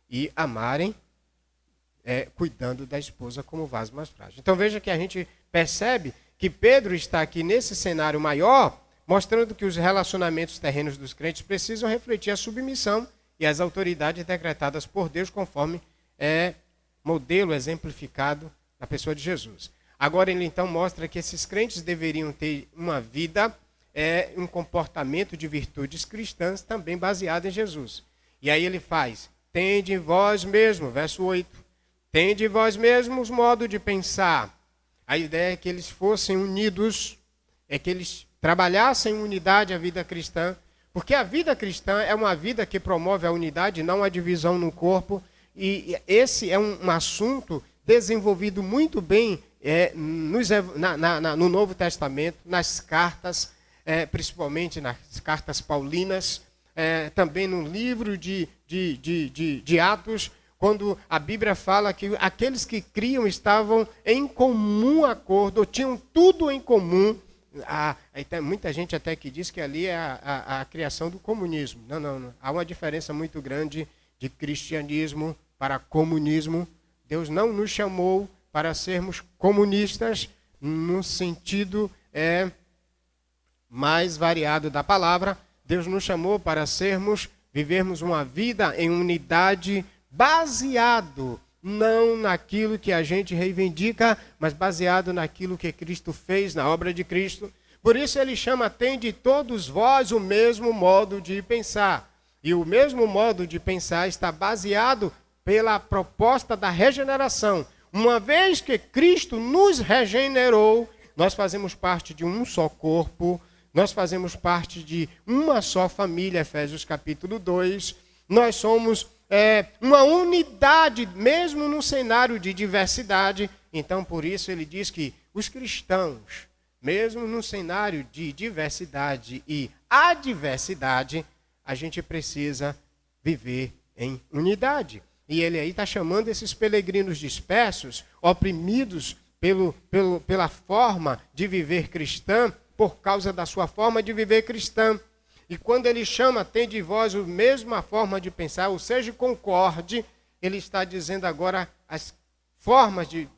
E amarem cuidando da esposa como vaso mais frágil. Então veja que a gente percebe que Pedro está aqui nesse cenário maior, mostrando que os relacionamentos terrenos dos crentes precisam refletir a submissão e as autoridades decretadas por Deus, conforme modelo exemplificado na pessoa de Jesus. Agora ele então mostra que esses crentes deveriam ter uma vida, um comportamento de virtudes cristãs também baseado em Jesus. E aí ele faz, tende em vós mesmo, verso 8, tende em vós mesmos modo de pensar. A ideia é que eles fossem unidos, que eles trabalhasse em unidade a vida cristã, porque a vida cristã é uma vida que promove a unidade, não a divisão no corpo, e esse é um assunto desenvolvido muito bem no Novo Testamento, nas cartas, principalmente nas cartas paulinas, também no livro de Atos, quando a Bíblia fala que aqueles que criam estavam em comum acordo, ou tinham tudo em comum. Tem muita gente até que diz que ali é a criação do comunismo. Não. Há uma diferença muito grande de cristianismo para comunismo. Deus não nos chamou para sermos comunistas no sentido mais variado da palavra. Deus nos chamou para vivermos uma vida em unidade, baseado não naquilo que a gente reivindica, mas baseado naquilo que Cristo fez, na obra de Cristo. Por isso ele chama: tende todos vós o mesmo modo de pensar. E o mesmo modo de pensar está baseado pela proposta da regeneração. Uma vez que Cristo nos regenerou, nós fazemos parte de um só corpo, nós fazemos parte de uma só família, Efésios capítulo 2. Nós somos uma unidade, mesmo num cenário de diversidade. Então, por isso, ele diz que os cristãos, mesmo num cenário de diversidade e adversidade, a gente precisa viver em unidade. E ele aí está chamando esses peregrinos dispersos, oprimidos pela forma de viver cristã, por causa da sua forma de viver cristã. E quando ele chama: tende vós a mesma forma de pensar, ou seja, concorde, ele está dizendo agora as formas de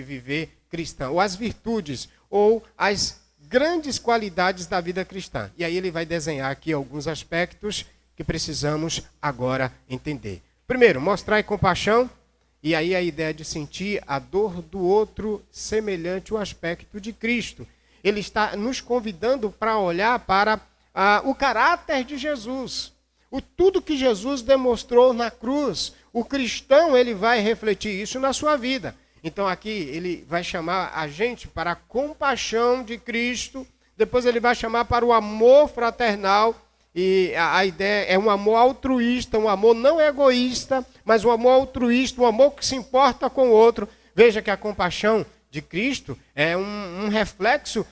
viver cristã, ou as virtudes, ou as grandes qualidades da vida cristã. E aí ele vai desenhar aqui alguns aspectos que precisamos agora entender. Primeiro, mostrar compaixão, e aí a ideia de sentir a dor do outro semelhante ao aspecto de Cristo. Ele está nos convidando para olhar para o caráter de Jesus, tudo que Jesus demonstrou na cruz. O cristão, ele vai refletir isso na sua vida. Então aqui ele vai chamar a gente para a compaixão de Cristo, depois ele vai chamar para o amor fraternal, e a ideia é um amor altruísta, um amor não egoísta, mas um amor altruísta, um amor que se importa com o outro. Veja que a compaixão de Cristo é um reflexo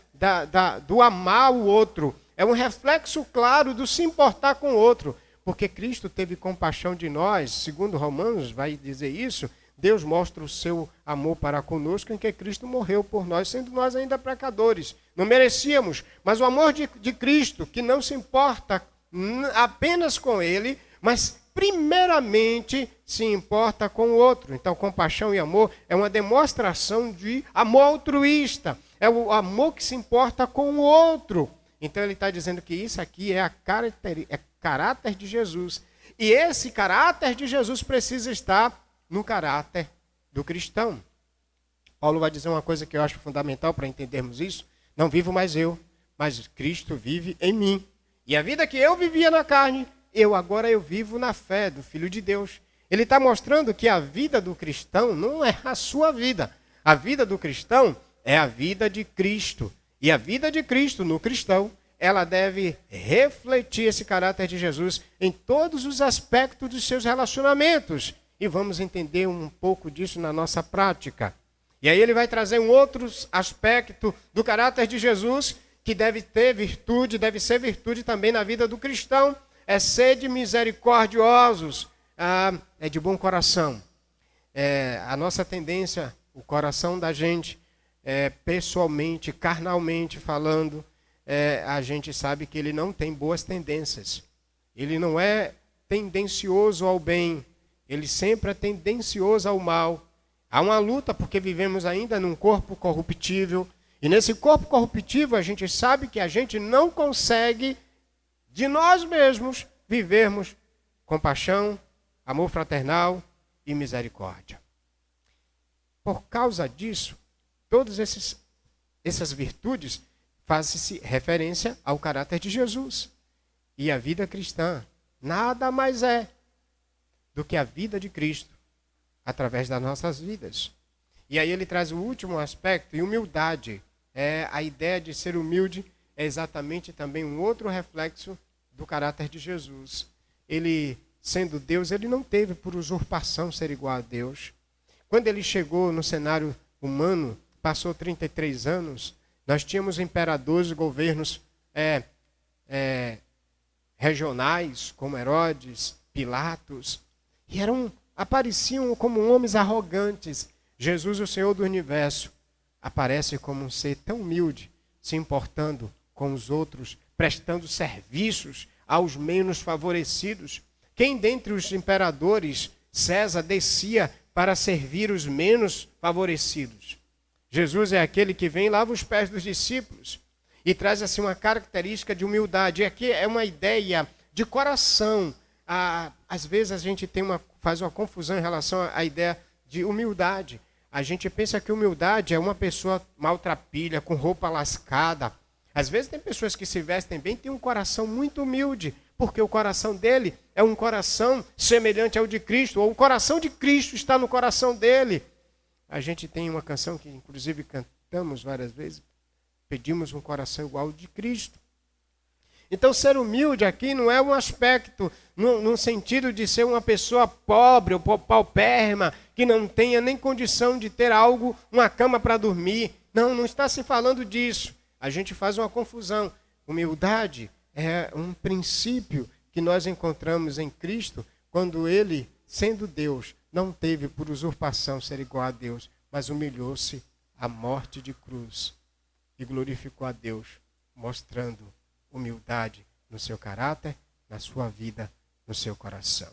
do amar o outro. É um reflexo claro do se importar com o outro. Porque Cristo teve compaixão de nós, segundo Romanos vai dizer isso. Deus mostra o seu amor para conosco em que Cristo morreu por nós, sendo nós ainda pecadores. Não merecíamos, mas o amor de Cristo, que não se importa apenas com ele, mas primeiramente se importa com o outro. Então, compaixão e amor é uma demonstração de amor altruísta. É o amor que se importa com o outro. Então, ele está dizendo que isso aqui é caráter de Jesus. E esse caráter de Jesus precisa estar no caráter do cristão. Paulo vai dizer uma coisa que eu acho fundamental para entendermos isso. Não vivo mais eu, mas Cristo vive em mim. E a vida que eu vivia na carne, agora eu vivo na fé do Filho de Deus. Ele está mostrando que a vida do cristão não é a sua vida. A vida do cristão é a vida de Cristo. E a vida de Cristo no cristão, ela deve refletir esse caráter de Jesus em todos os aspectos dos seus relacionamentos. E vamos entender um pouco disso na nossa prática. E aí ele vai trazer um outro aspecto do caráter de Jesus, que deve ser virtude também na vida do cristão. É sede misericordiosos, é de bom coração. A nossa tendência, o coração da gente, pessoalmente, carnalmente falando, a gente sabe que ele não tem boas tendências. Ele não é tendencioso ao bem, ele sempre é tendencioso ao mal. Há uma luta porque vivemos ainda num corpo corruptível. E nesse corpo corruptível a gente sabe que a gente não consegue, de nós mesmos, vivermos compaixão, amor fraternal e misericórdia. Por causa disso, todas essas virtudes fazem-se referência ao caráter de Jesus. E a vida cristã nada mais é do que a vida de Cristo através das nossas vidas. E aí ele traz o último aspecto, e humildade. A ideia de ser humilde é exatamente também um outro reflexo do caráter de Jesus. Ele, sendo Deus, ele não teve por usurpação ser igual a Deus. Quando ele chegou no cenário humano, passou 33 anos, nós tínhamos imperadores, governos regionais, como Herodes, Pilatos, e apareciam como homens arrogantes. Jesus, o Senhor do Universo, aparece como um ser tão humilde, se importando com os outros, prestando serviços aos menos favorecidos. Quem dentre os imperadores, César, descia para servir os menos favorecidos? Jesus é aquele que vem e lava os pés dos discípulos e traz assim uma característica de humildade. E aqui é uma ideia de coração. Às vezes a gente faz uma confusão em relação à ideia de humildade. A gente pensa que humildade é uma pessoa maltrapilha, com roupa lascada. Às vezes tem pessoas que se vestem bem e têm um coração muito humilde, porque o coração dele é um coração semelhante ao de Cristo, ou o coração de Cristo está no coração dele. A gente tem uma canção que inclusive cantamos várias vezes, pedimos um coração igual ao de Cristo. Então, ser humilde aqui não é um aspecto no sentido de ser uma pessoa pobre ou paupérrima, que não tenha nem condição de ter algo, uma cama para dormir. Não está se falando disso. A gente faz uma confusão. Humildade é um princípio que nós encontramos em Cristo, quando ele, sendo Deus, não teve por usurpação ser igual a Deus, mas humilhou-se à morte de cruz e glorificou a Deus, mostrando humildade no seu caráter, na sua vida, no seu coração.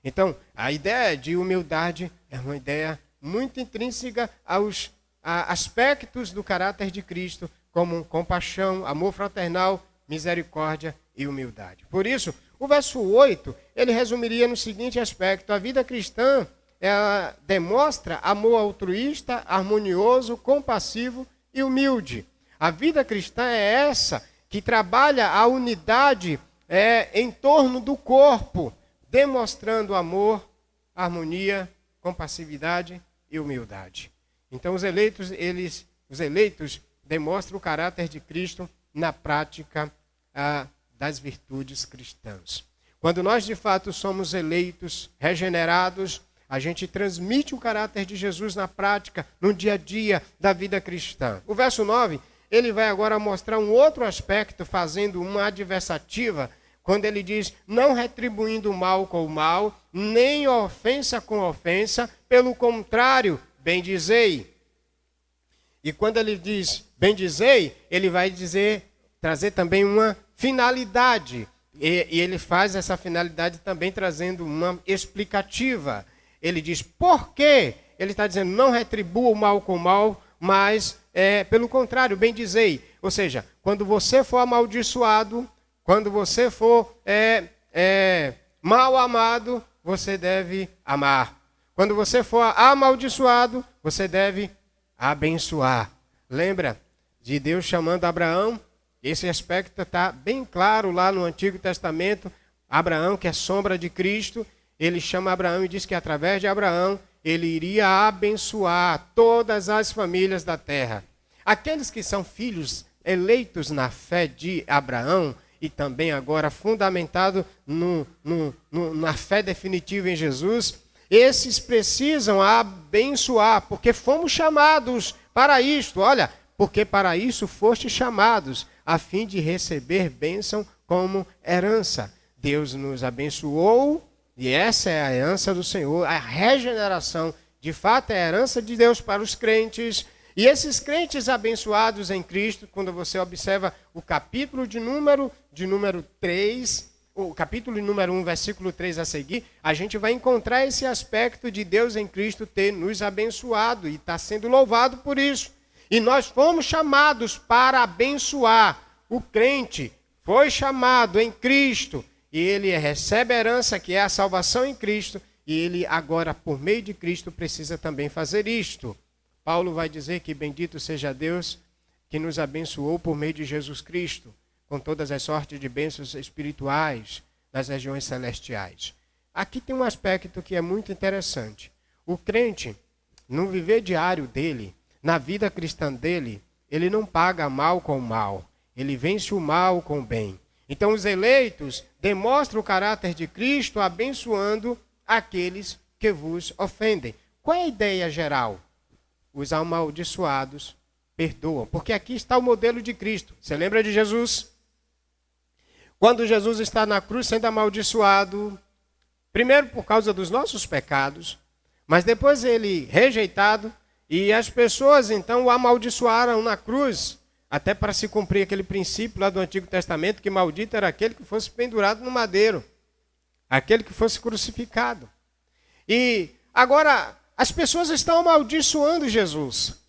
Então, a ideia de humildade é uma ideia muito intrínseca aos aspectos do caráter de Cristo, como compaixão, amor fraternal, misericórdia e humildade. Por isso, o verso 8, ele resumiria no seguinte aspecto: a vida cristã ela demonstra amor altruísta, harmonioso, compassivo e humilde. A vida cristã é essa que trabalha a unidade em torno do corpo, demonstrando amor, harmonia, compassividade e humildade. Então, os eleitos demonstram o caráter de Cristo na prática das virtudes cristãs. Quando nós, de fato, somos eleitos, regenerados, a gente transmite o caráter de Jesus na prática, no dia a dia da vida cristã. O verso 9, ele vai agora mostrar um outro aspecto, fazendo uma adversativa, quando ele diz: não retribuindo o mal com o mal, nem ofensa com ofensa, pelo contrário, bendizei. E quando ele diz bendizei, ele vai trazer também uma finalidade. E ele faz essa finalidade também trazendo uma explicativa. Ele diz, por quê? Ele está dizendo, não retribua o mal com o mal, mas, pelo contrário, bendizei. Ou seja, quando você for amaldiçoado, quando você for mal amado, você deve amar. Quando você for amaldiçoado, você deve abençoar. Lembra de Deus chamando Abraão? Esse aspecto está bem claro lá no Antigo Testamento. Abraão, que é sombra de Cristo, ele chama Abraão e diz que através de Abraão ele iria abençoar todas as famílias da terra. Aqueles que são filhos eleitos na fé de Abraão e também agora fundamentado na fé definitiva em Jesus, esses precisam abençoar, porque fomos chamados para isto. Olha, porque para isso foste chamados, a fim de receber bênção como herança. Deus nos abençoou, e essa é a herança do Senhor, a regeneração, de fato é a herança de Deus para os crentes. E esses crentes abençoados em Cristo, quando você observa o capítulo de número 3, o capítulo número 1, versículo 3 a seguir, a gente vai encontrar esse aspecto de Deus em Cristo ter nos abençoado e está sendo louvado por isso. E nós fomos chamados para abençoar. O crente foi chamado em Cristo e ele recebe a herança que é a salvação em Cristo e ele agora, por meio de Cristo, precisa também fazer isto. Paulo vai dizer que bendito seja Deus que nos abençoou por meio de Jesus Cristo, com todas as sortes de bênçãos espirituais nas regiões celestiais. Aqui tem um aspecto que é muito interessante. O crente, no viver diário dele, na vida cristã dele, ele não paga mal com mal. ele vence o mal com o bem. Então os eleitos demonstram o caráter de Cristo abençoando aqueles que vos ofendem. Qual é a ideia geral? Os amaldiçoados perdoam, porque aqui está o modelo de Cristo. Você lembra de Jesus? Quando Jesus está na cruz sendo amaldiçoado, primeiro por causa dos nossos pecados, mas depois ele rejeitado, e as pessoas então o amaldiçoaram na cruz, até para se cumprir aquele princípio lá do Antigo Testamento, que maldito era aquele que fosse pendurado no madeiro, aquele que fosse crucificado. E agora as pessoas estão amaldiçoando Jesus.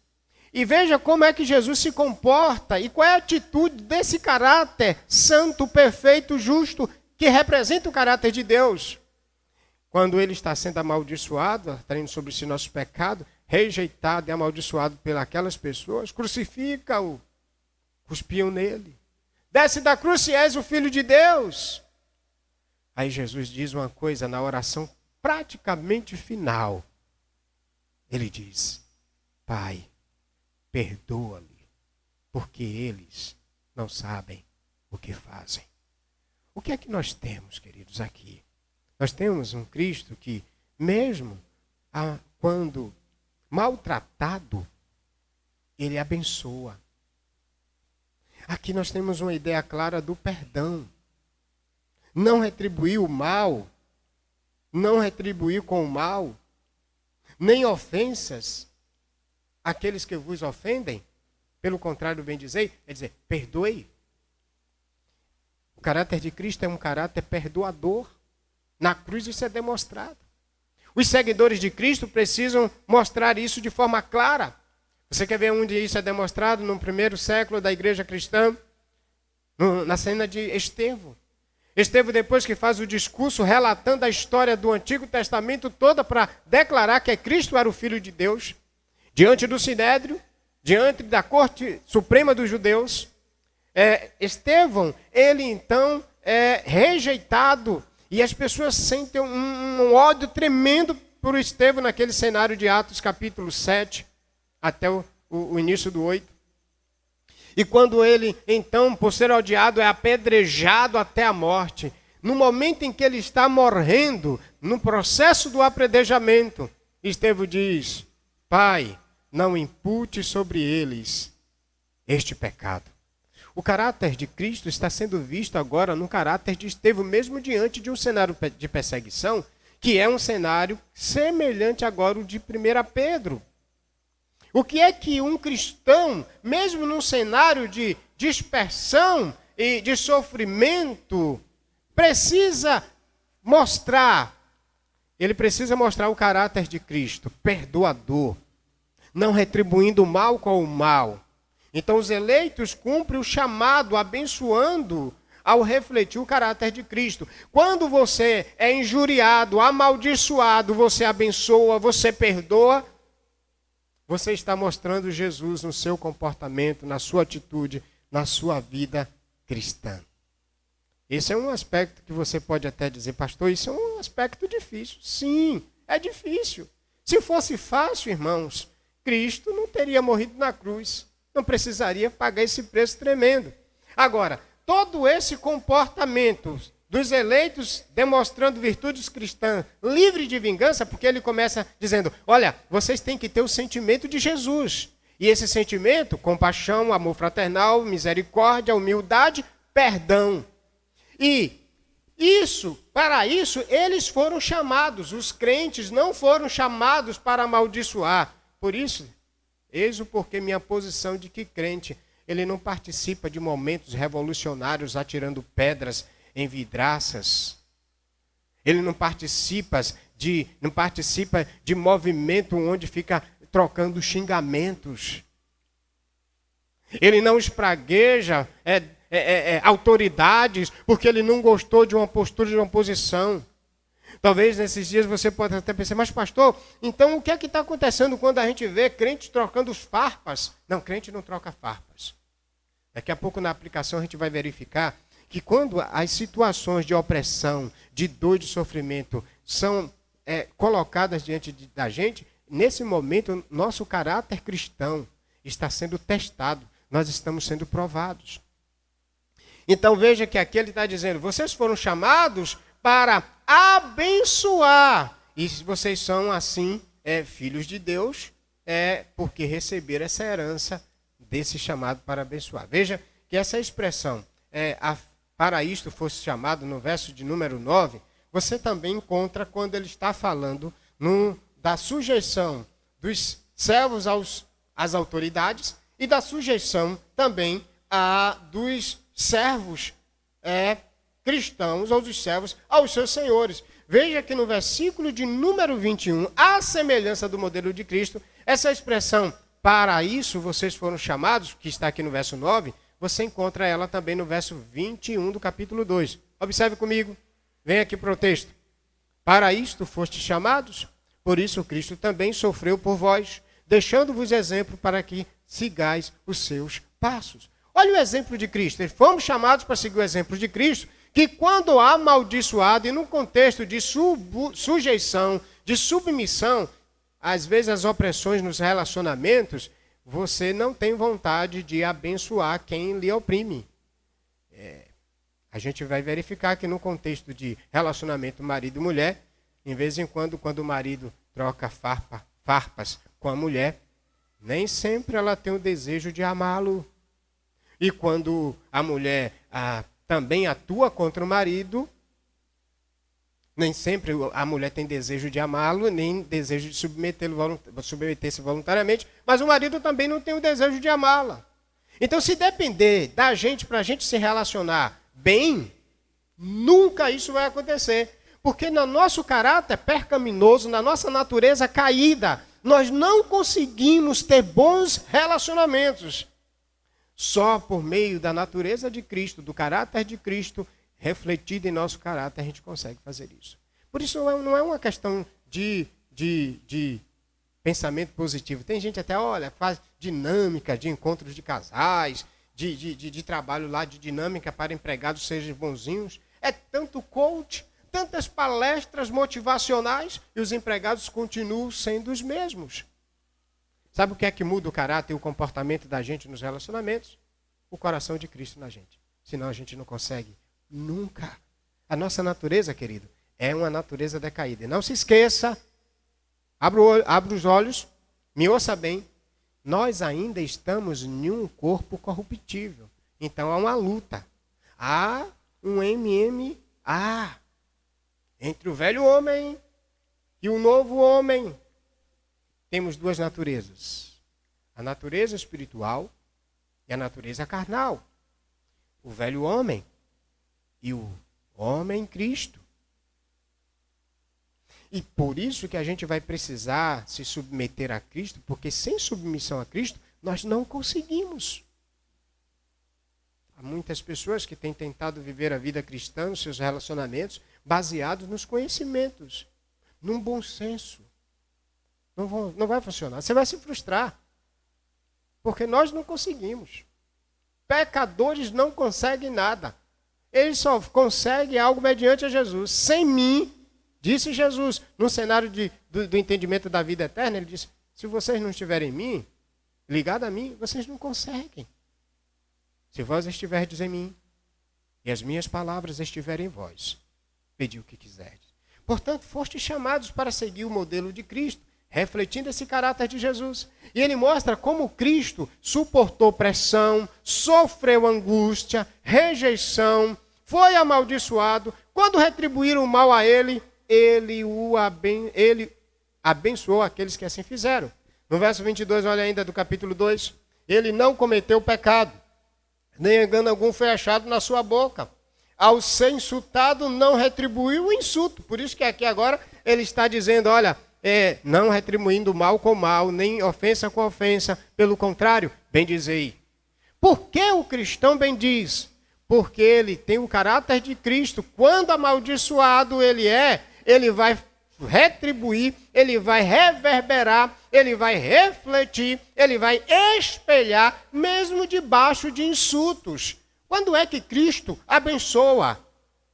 E veja como é que Jesus se comporta e qual é a atitude desse caráter santo, perfeito, justo, que representa o caráter de Deus. Quando ele está sendo amaldiçoado, atraindo sobre si nosso pecado, rejeitado e amaldiçoado pelas pessoas, crucifica-o, cuspiam nele. Desce da cruz se és o Filho de Deus. Aí Jesus diz uma coisa na oração praticamente final. Ele diz, Pai, perdoa-lhe, porque eles não sabem o que fazem. O que é que nós temos, queridos, aqui? Nós temos um Cristo que, mesmo quando maltratado, ele abençoa. Aqui nós temos uma ideia clara do perdão. Não retribuir o mal, não retribuir com o mal, nem ofensas àqueles que vos ofendem. Pelo contrário, bem dizer, é dizer, perdoe. O caráter de Cristo é um caráter perdoador. Na cruz isso é demonstrado. Os seguidores de Cristo precisam mostrar isso de forma clara. Você quer ver onde isso é demonstrado? No primeiro século da igreja cristã, na cena de Estevão. Estevão, depois que faz o discurso relatando a história do Antigo Testamento toda para declarar que Cristo era o Filho de Deus, diante do Sinédrio, diante da Corte Suprema dos Judeus, Estevão, ele então é rejeitado e as pessoas sentem um ódio tremendo por Estevão naquele cenário de Atos capítulo 7 até o início do 8. E quando ele, então, por ser odiado, é apedrejado até a morte, no momento em que ele está morrendo, no processo do apedrejamento, Estevão diz, Pai, não impute sobre eles este pecado. O caráter de Cristo está sendo visto agora no caráter de Estevão, mesmo diante de um cenário de perseguição, que é um cenário semelhante agora ao de 1 Pedro. O que é que um cristão, mesmo num cenário de dispersão e de sofrimento, precisa mostrar? Ele precisa mostrar o caráter de Cristo, perdoador, não retribuindo o mal com o mal. Então os eleitos cumprem o chamado, abençoando ao refletir o caráter de Cristo. Quando você é injuriado, amaldiçoado, você abençoa, você perdoa, você está mostrando Jesus no seu comportamento, na sua atitude, na sua vida cristã. Esse é um aspecto que você pode até dizer, pastor, isso é um aspecto difícil. Sim, é difícil. Se fosse fácil, irmãos, Cristo não teria morrido na cruz. Não precisaria pagar esse preço tremendo. Agora, todo esse comportamento dos eleitos demonstrando virtudes cristãs, livre de vingança, porque ele começa dizendo, olha, vocês têm que ter o sentimento de Jesus. E esse sentimento, compaixão, amor fraternal, misericórdia, humildade, perdão. E para isso, eles foram chamados. Os crentes não foram chamados para amaldiçoar. Por isso, eis o porquê minha posição de que crente, ele não participa de momentos revolucionários atirando pedras em vidraças. Ele não participa de movimento onde fica trocando xingamentos. Ele não espragueja autoridades porque ele não gostou de uma postura, de uma posição. Talvez nesses dias você possa até pensar, mas pastor, então o que é que está acontecendo quando a gente vê crentes trocando farpas? Não, crente não troca farpas. Daqui a pouco na aplicação a gente vai verificar que quando as situações de opressão, de dor, de sofrimento são colocadas diante da gente, nesse momento nosso caráter cristão está sendo testado, nós estamos sendo provados. Então veja que aqui ele está dizendo, vocês foram chamados para abençoar. E se vocês são assim, filhos de Deus, porque receberam essa herança desse chamado para abençoar. Veja que essa expressão, para isto fosse chamado, no verso de número 9, você também encontra quando ele está falando da sujeição dos servos às autoridades e da sujeição também dos servos cristãos, ou dos servos aos seus senhores. Veja que no versículo de número 21, à semelhança do modelo de Cristo, essa expressão, para isso vocês foram chamados, que está aqui no verso 9, você encontra ela também no verso 21 do capítulo 2. Observe comigo, vem aqui para o texto. Para isto fostes chamados, por isso Cristo também sofreu por vós, deixando-vos exemplo para que sigais os seus passos. Olha o exemplo de Cristo. Fomos chamados para seguir o exemplo de Cristo, que quando amaldiçoado e num contexto de sujeição, de submissão, às vezes as opressões nos relacionamentos, você não tem vontade de abençoar quem lhe oprime. A gente vai verificar que no contexto de relacionamento marido e mulher, em vez em quando o marido troca farpas com a mulher, nem sempre ela tem o desejo de amá-lo. E quando a mulher também atua contra o marido, nem sempre a mulher tem desejo de amá-lo, nem desejo de submeter-se voluntariamente, mas o marido também não tem o desejo de amá-la. Então, se depender da gente para a gente se relacionar bem, nunca isso vai acontecer. Porque no nosso caráter percaminoso, na nossa natureza caída, nós não conseguimos ter bons relacionamentos. Só por meio da natureza de Cristo, do caráter de Cristo, refletido em nosso caráter, a gente consegue fazer isso. Por isso não é uma questão de pensamento positivo. Tem gente até, faz dinâmica de encontros de casais, de trabalho lá, de dinâmica para empregados sejam bonzinhos. É tanto coach, tantas palestras motivacionais, e os empregados continuam sendo os mesmos. Sabe o que é que muda o caráter e o comportamento da gente nos relacionamentos? O coração de Cristo na gente. Senão a gente não consegue nunca. A nossa natureza, querido, é uma natureza decaída. E não se esqueça, abra os olhos, me ouça bem, nós ainda estamos em um corpo corruptível. Então há uma luta. Há um MMA entre o velho homem e o novo homem. Temos duas naturezas. A natureza espiritual e a natureza carnal. O velho homem e o homem em Cristo. E por isso que a gente vai precisar se submeter a Cristo, porque sem submissão a Cristo, nós não conseguimos. Há muitas pessoas que têm tentado viver a vida cristã, os seus relacionamentos, baseados nos conhecimentos, num bom senso. Não vai funcionar. Você vai se frustrar. Porque nós não conseguimos. Pecadores não conseguem nada. Eles só conseguem algo mediante a Jesus. Sem mim, disse Jesus, no cenário do entendimento da vida eterna, ele disse, se vocês não estiverem em mim, ligado a mim, vocês não conseguem. Se vós estiverdes em mim, e as minhas palavras estiverem em vós, pedi o que quiserdes. Portanto, fostes chamados para seguir o modelo de Cristo, refletindo esse caráter de Jesus. E ele mostra como Cristo suportou pressão, sofreu angústia, rejeição, foi amaldiçoado. Quando retribuíram o mal a ele, ele abençoou aqueles que assim fizeram. No verso 22, olha ainda do capítulo 2, ele não cometeu pecado, nem engano algum foi achado na sua boca. Ao ser insultado, não retribuiu o insulto. Por isso que aqui agora ele está dizendo, olha, não retribuindo mal com mal, nem ofensa com ofensa. Pelo contrário, bendizei. Por que o cristão bendiz? Porque ele tem o caráter de Cristo. Quando amaldiçoado ele vai retribuir, ele vai reverberar, ele vai refletir, ele vai espelhar, mesmo debaixo de insultos. Quando é que Cristo abençoa?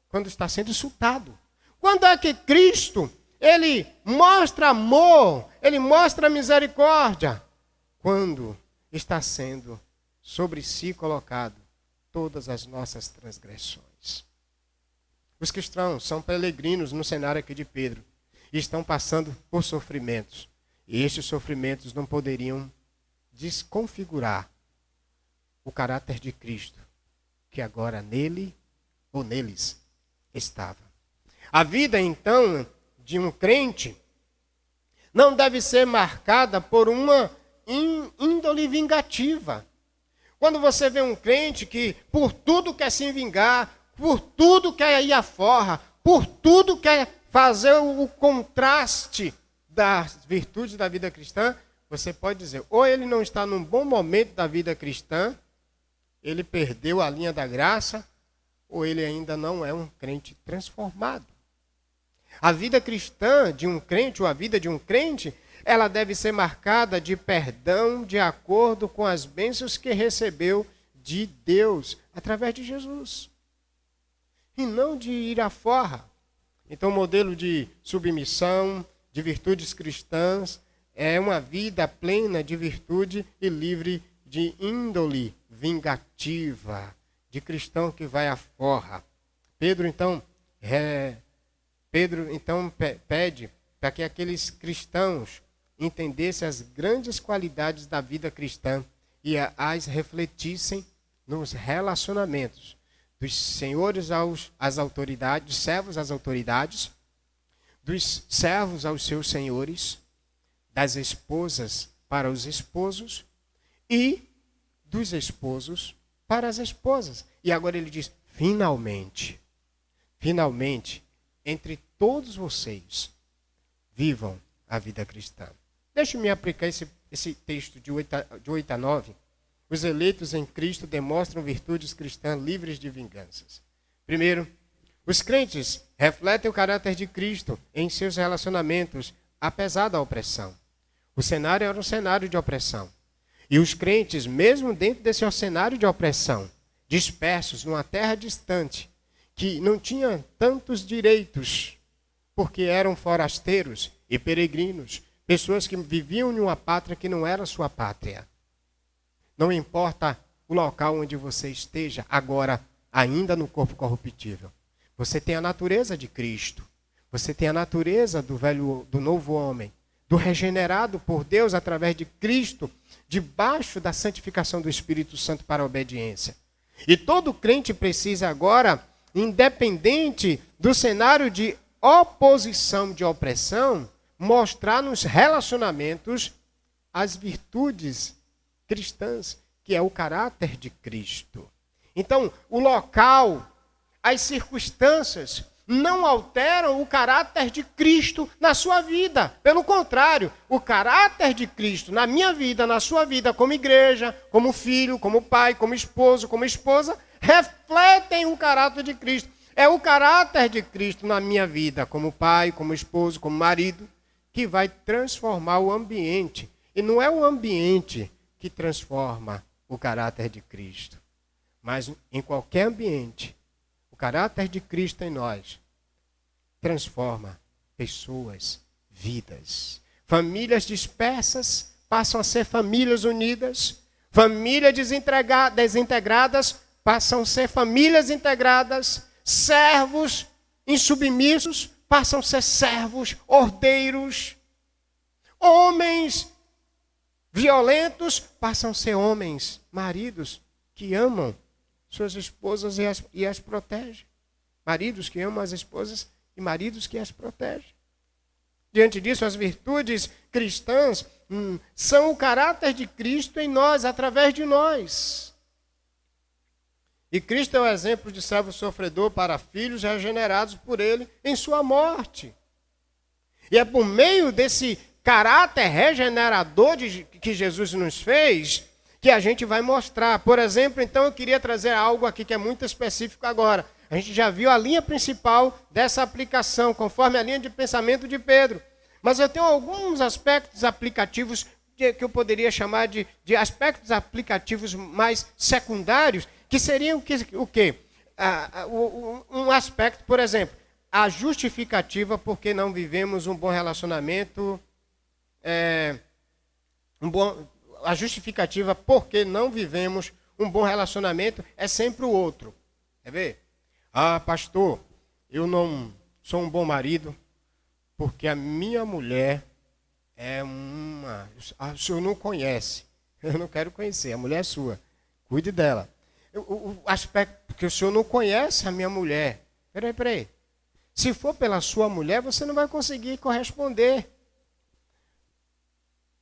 Quando está sendo insultado. Quando é que Cristo, ele mostra amor, ele mostra misericórdia? Quando está sendo sobre si colocado todas as nossas transgressões. Os cristãos são peregrinos no cenário aqui de Pedro e estão passando por sofrimentos. E estes sofrimentos não poderiam desconfigurar o caráter de Cristo, que agora nele ou neles estava. A vida, então, de um crente não deve ser marcada por uma índole vingativa. Quando você vê um crente que por tudo quer se vingar, por tudo quer ir à forra, por tudo quer fazer o contraste das virtudes da vida cristã, você pode dizer, ou ele não está num bom momento da vida cristã, ele perdeu a linha da graça, ou ele ainda não é um crente transformado. A vida cristã de um crente, ou a vida de um crente, ela deve ser marcada de perdão de acordo com as bênçãos que recebeu de Deus, através de Jesus. E não de ir à forra. Então, o modelo de submissão, de virtudes cristãs, é uma vida plena de virtude e livre de índole vingativa, de cristão que vai à forra. Pedro, então, pede para que aqueles cristãos entendessem as grandes qualidades da vida cristã e as refletissem nos relacionamentos dos senhores às autoridades, dos servos às autoridades, dos servos aos seus senhores, das esposas para os esposos e dos esposos para as esposas. E agora ele diz, finalmente, entre todos vocês, vivam a vida cristã. Deixe-me aplicar esse texto de 8 a 9. Os eleitos em Cristo demonstram virtudes cristãs livres de vinganças. Primeiro, os crentes refletem o caráter de Cristo em seus relacionamentos, apesar da opressão. O cenário era um cenário de opressão. E os crentes, mesmo dentro desse cenário de opressão, dispersos numa terra distante, que não tinha tantos direitos, porque eram forasteiros e peregrinos, pessoas que viviam em uma pátria que não era sua pátria. Não importa o local onde você esteja, agora, ainda no corpo corruptível. Você tem a natureza de Cristo. Você tem a natureza do novo homem, do regenerado por Deus através de Cristo, debaixo da santificação do Espírito Santo para a obediência. E todo crente precisa agora, independente do cenário de oposição, de opressão, mostrar nos relacionamentos as virtudes cristãs, que é o caráter de Cristo. Então, o local, as circunstâncias não alteram o caráter de Cristo na sua vida. Pelo contrário, o caráter de Cristo na minha vida, na sua vida, como igreja, como filho, como pai, como esposo, como esposa, refletem o caráter de Cristo. É o caráter de Cristo na minha vida, como pai, como esposo, como marido, que vai transformar o ambiente. E não é o ambiente que transforma o caráter de Cristo. Mas em qualquer ambiente, o caráter de Cristo em nós transforma pessoas, vidas. Famílias dispersas passam a ser famílias unidas. Famílias desintegradas passam a ser famílias integradas. Servos insubmissos passam a ser servos ordeiros. Homens violentos passam a ser homens, maridos, que amam suas esposas e as protegem. Maridos que amam as esposas e maridos que as protegem. Diante disso, as virtudes cristãs são o caráter de Cristo em nós, através de nós. E Cristo é o exemplo de servo sofredor para filhos regenerados por ele em sua morte. E é por meio desse caráter regenerador que Jesus nos fez, que a gente vai mostrar. Por exemplo, então eu queria trazer algo aqui que é muito específico agora. A gente já viu a linha principal dessa aplicação, conforme a linha de pensamento de Pedro. Mas eu tenho alguns aspectos aplicativos que eu poderia chamar de aspectos aplicativos mais secundários, que seriam o quê? Um aspecto, por exemplo, a justificativa porque não vivemos um bom relacionamento, a justificativa porque não vivemos um bom relacionamento é sempre o outro. Quer ver? Ah, pastor, eu não sou um bom marido porque a minha mulher é uma... O senhor não conhece. Eu não quero conhecer, a mulher é sua. Cuide dela. O aspecto que o senhor não conhece a minha mulher. Peraí. Se for pela sua mulher, você não vai conseguir corresponder.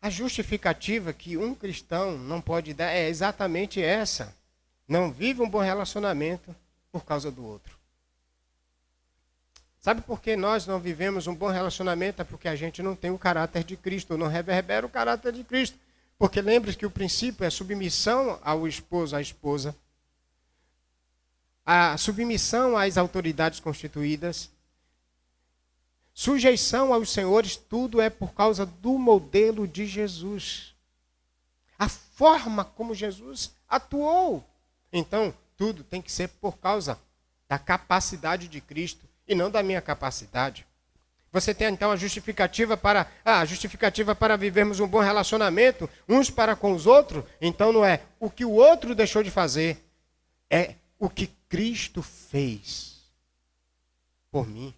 A justificativa que um cristão não pode dar é exatamente essa. Não vive um bom relacionamento por causa do outro. Sabe por que nós não vivemos um bom relacionamento? É porque a gente não tem o caráter de Cristo, não reverbera o caráter de Cristo. Porque lembre-se que o princípio é submissão ao esposo, à esposa, a submissão às autoridades constituídas, sujeição aos senhores, tudo é por causa do modelo de Jesus. A forma como Jesus atuou. Então, tudo tem que ser por causa da capacidade de Cristo e não da minha capacidade. Você tem então a justificativa para vivermos um bom relacionamento uns para com os outros. Então não é o que o outro deixou de fazer, é o que Cristo fez por mim,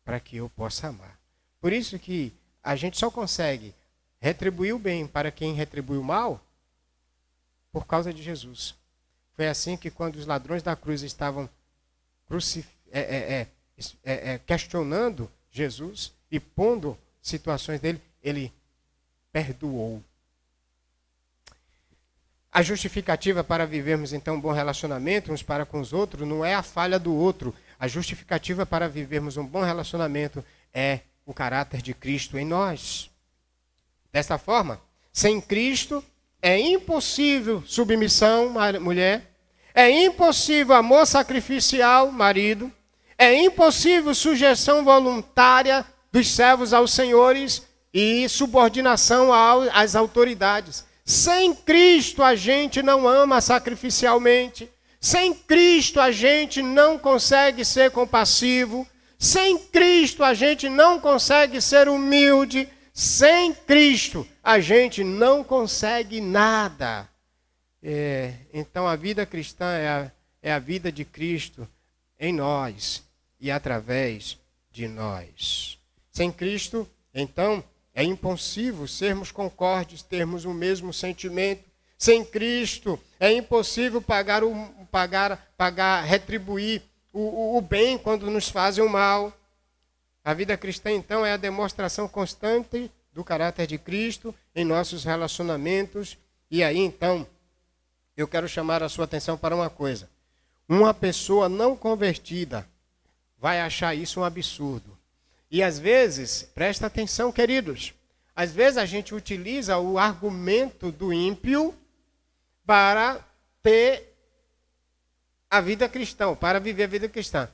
para que eu possa amar. Por isso que a gente só consegue retribuir o bem para quem retribui o mal por causa de Jesus. Foi assim que quando os ladrões da cruz estavam questionando Jesus e pondo situações dele, ele perdoou. A justificativa para vivermos então um bom relacionamento uns para com os outros não é a falha do outro. A justificativa para vivermos um bom relacionamento é o caráter de Cristo em nós. Desta forma, sem Cristo é impossível submissão, mulher, é impossível amor sacrificial, marido, é impossível sujeição voluntária dos servos aos senhores e subordinação às autoridades. Sem Cristo a gente não ama sacrificialmente. Sem Cristo a gente não consegue ser compassivo. Sem Cristo a gente não consegue ser humilde. Sem Cristo a gente não consegue nada. Então a vida cristã é a vida de Cristo em nós e através de nós. Sem Cristo, então, é impossível sermos concordes, termos o mesmo sentimento. Sem Cristo, é impossível retribuir o bem quando nos fazem o mal. A vida cristã, então, é a demonstração constante do caráter de Cristo em nossos relacionamentos. E aí, então, eu quero chamar a sua atenção para uma coisa. Uma pessoa não convertida vai achar isso um absurdo. E às vezes, presta atenção, queridos, às vezes a gente utiliza o argumento do ímpio para ter a vida cristã, para viver a vida cristã.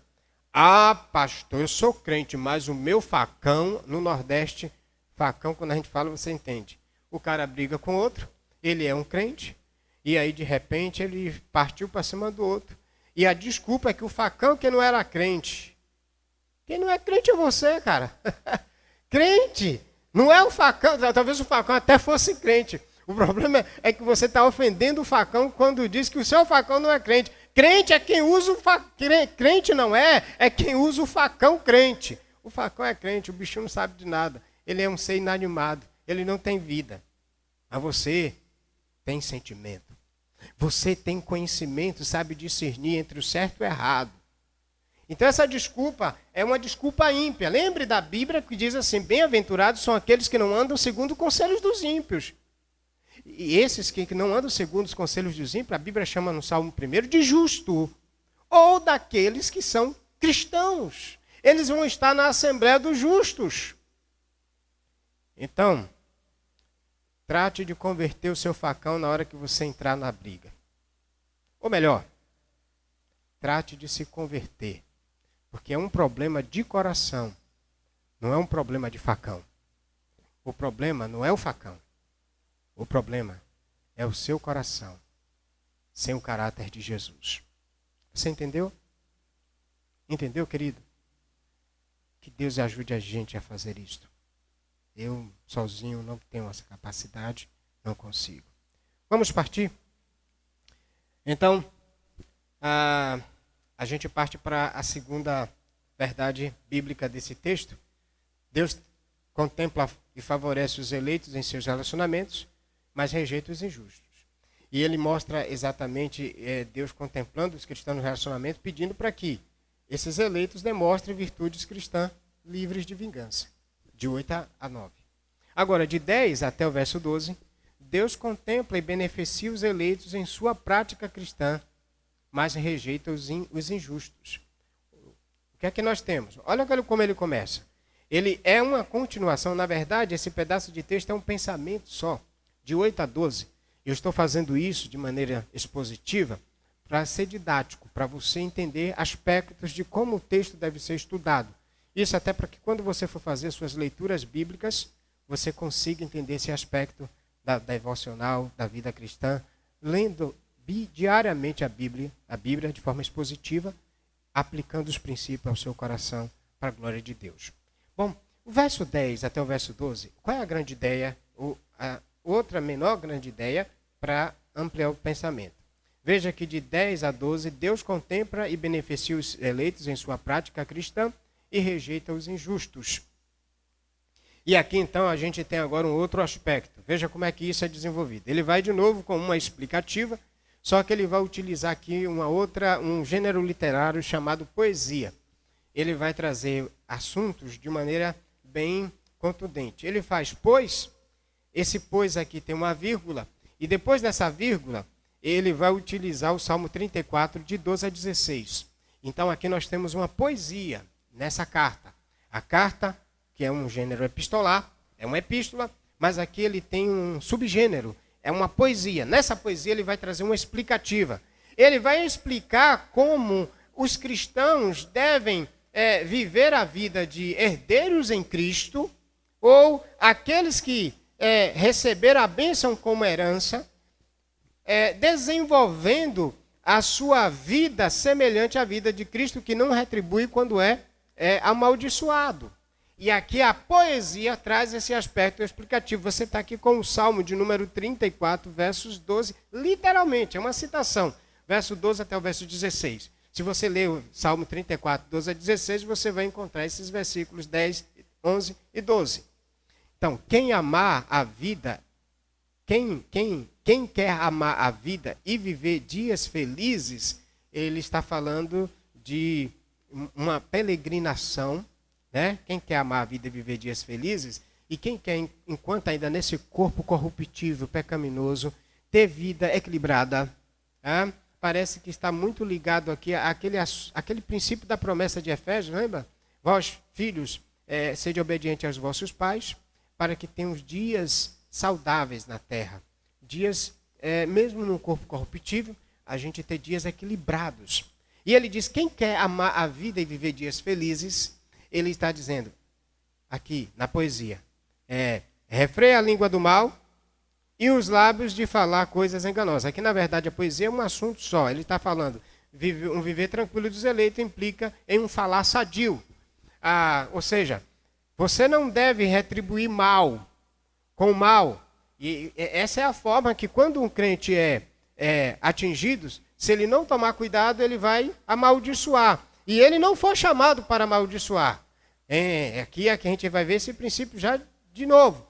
Ah, pastor, eu sou crente, mas o meu facão, no Nordeste, facão, quando a gente fala, você entende. O cara briga com outro, ele é um crente, e aí de repente ele partiu para cima do outro. E a desculpa é que o facão que não era crente. Quem não é crente é você, cara. Crente. Não é o facão. Talvez o facão até fosse crente. O problema é que você está ofendendo o facão quando diz que o seu facão não é crente. Crente é quem usa o facão. Crente não é quem usa o facão crente. O facão é crente, o bichinho não sabe de nada. Ele é um ser inanimado. Ele não tem vida. Mas você tem sentimento. Você tem conhecimento, sabe discernir entre o certo e o errado. Então essa desculpa é uma desculpa ímpia. Lembre da Bíblia que diz assim, bem-aventurados são aqueles que não andam segundo os conselhos dos ímpios. E esses que não andam segundo os conselhos dos ímpios, a Bíblia chama no Salmo 1 de justo. Ou daqueles que são cristãos. Eles vão estar na Assembleia dos Justos. Então, trate de converter o seu facão na hora que você entrar na briga. Ou melhor, trate de se converter. Porque é um problema de coração, não é um problema de facão. O problema não é o facão. O problema é o seu coração, sem o caráter de Jesus. Você entendeu? Entendeu, querido? Que Deus ajude a gente a fazer isto. Eu, sozinho, não tenho essa capacidade, não consigo. Vamos partir? Então, a gente parte para a segunda verdade bíblica desse texto. Deus contempla e favorece os eleitos em seus relacionamentos, mas rejeita os injustos. E ele mostra exatamente Deus contemplando os cristãos no relacionamento, pedindo para que esses eleitos demonstrem virtudes cristãs livres de vingança. De 8 a 9. Agora, de 10 até o verso 12, Deus contempla e beneficia os eleitos em sua prática cristã, mas rejeita os injustos. O que é que nós temos? Olha como ele começa. Ele é uma continuação, na verdade, esse pedaço de texto é um pensamento só, de 8 a 12. Eu estou fazendo isso de maneira expositiva para ser didático, para você entender aspectos de como o texto deve ser estudado. Isso até para que quando você for fazer suas leituras bíblicas, você consiga entender esse aspecto da devocional, da vida cristã, lendo diariamente a Bíblia de forma expositiva, aplicando os princípios ao seu coração para a glória de Deus. Bom, o verso 10 até o verso 12, qual é a grande ideia, ou a outra menor grande ideia para ampliar o pensamento? Veja que de 10 a 12, Deus contempla e beneficia os eleitos em sua prática cristã e rejeita os injustos. E aqui então a gente tem agora um outro aspecto. Veja como é que isso é desenvolvido. Ele vai de novo com uma explicativa, só que ele vai utilizar aqui um gênero literário chamado poesia. Ele vai trazer assuntos de maneira bem contundente. Ele faz pois, esse pois aqui tem uma vírgula, e depois dessa vírgula, ele vai utilizar o Salmo 34, de 12 a 16. Então aqui nós temos uma poesia nessa carta. A carta, que é um gênero epistolar, é uma epístola, mas aqui ele tem um subgênero, é uma poesia. Nessa poesia ele vai trazer uma explicativa. Ele vai explicar como os cristãos devem viver a vida de herdeiros em Cristo, ou aqueles que receberam a bênção como herança, desenvolvendo a sua vida semelhante à vida de Cristo, que não retribui quando é amaldiçoado. E aqui a poesia traz esse aspecto explicativo. Você está aqui com o Salmo de número 34, versos 12, literalmente, é uma citação, verso 12 até o verso 16. Se você ler o Salmo 34, 12 a 16, você vai encontrar esses versículos 10, 11 e 12. Então, quem amar a vida, quem quer amar a vida e viver dias felizes, ele está falando de uma peregrinação, né? Quem quer amar a vida e viver dias felizes, e quem quer, enquanto ainda nesse corpo corruptível, pecaminoso, ter vida equilibrada, parece que está muito ligado aqui àquele princípio da promessa de Efésios, lembra? Vós, filhos, sede obedientes aos vossos pais, para que tenham dias saudáveis na terra. Dias, mesmo num corpo corruptível, a gente ter dias equilibrados. E ele diz, quem quer amar a vida e viver dias felizes, ele está dizendo, aqui na poesia, refreia a língua do mal e os lábios de falar coisas enganosas. Aqui, na verdade, a poesia é um assunto só. Ele está falando, um viver tranquilo dos eleitos implica em um falar sadio. Ou seja, você não deve retribuir mal com mal. E essa é a forma que quando um crente é atingido, se ele não tomar cuidado, ele vai amaldiçoar. E ele não foi chamado para amaldiçoar. Aqui é que a gente vai ver esse princípio já de novo.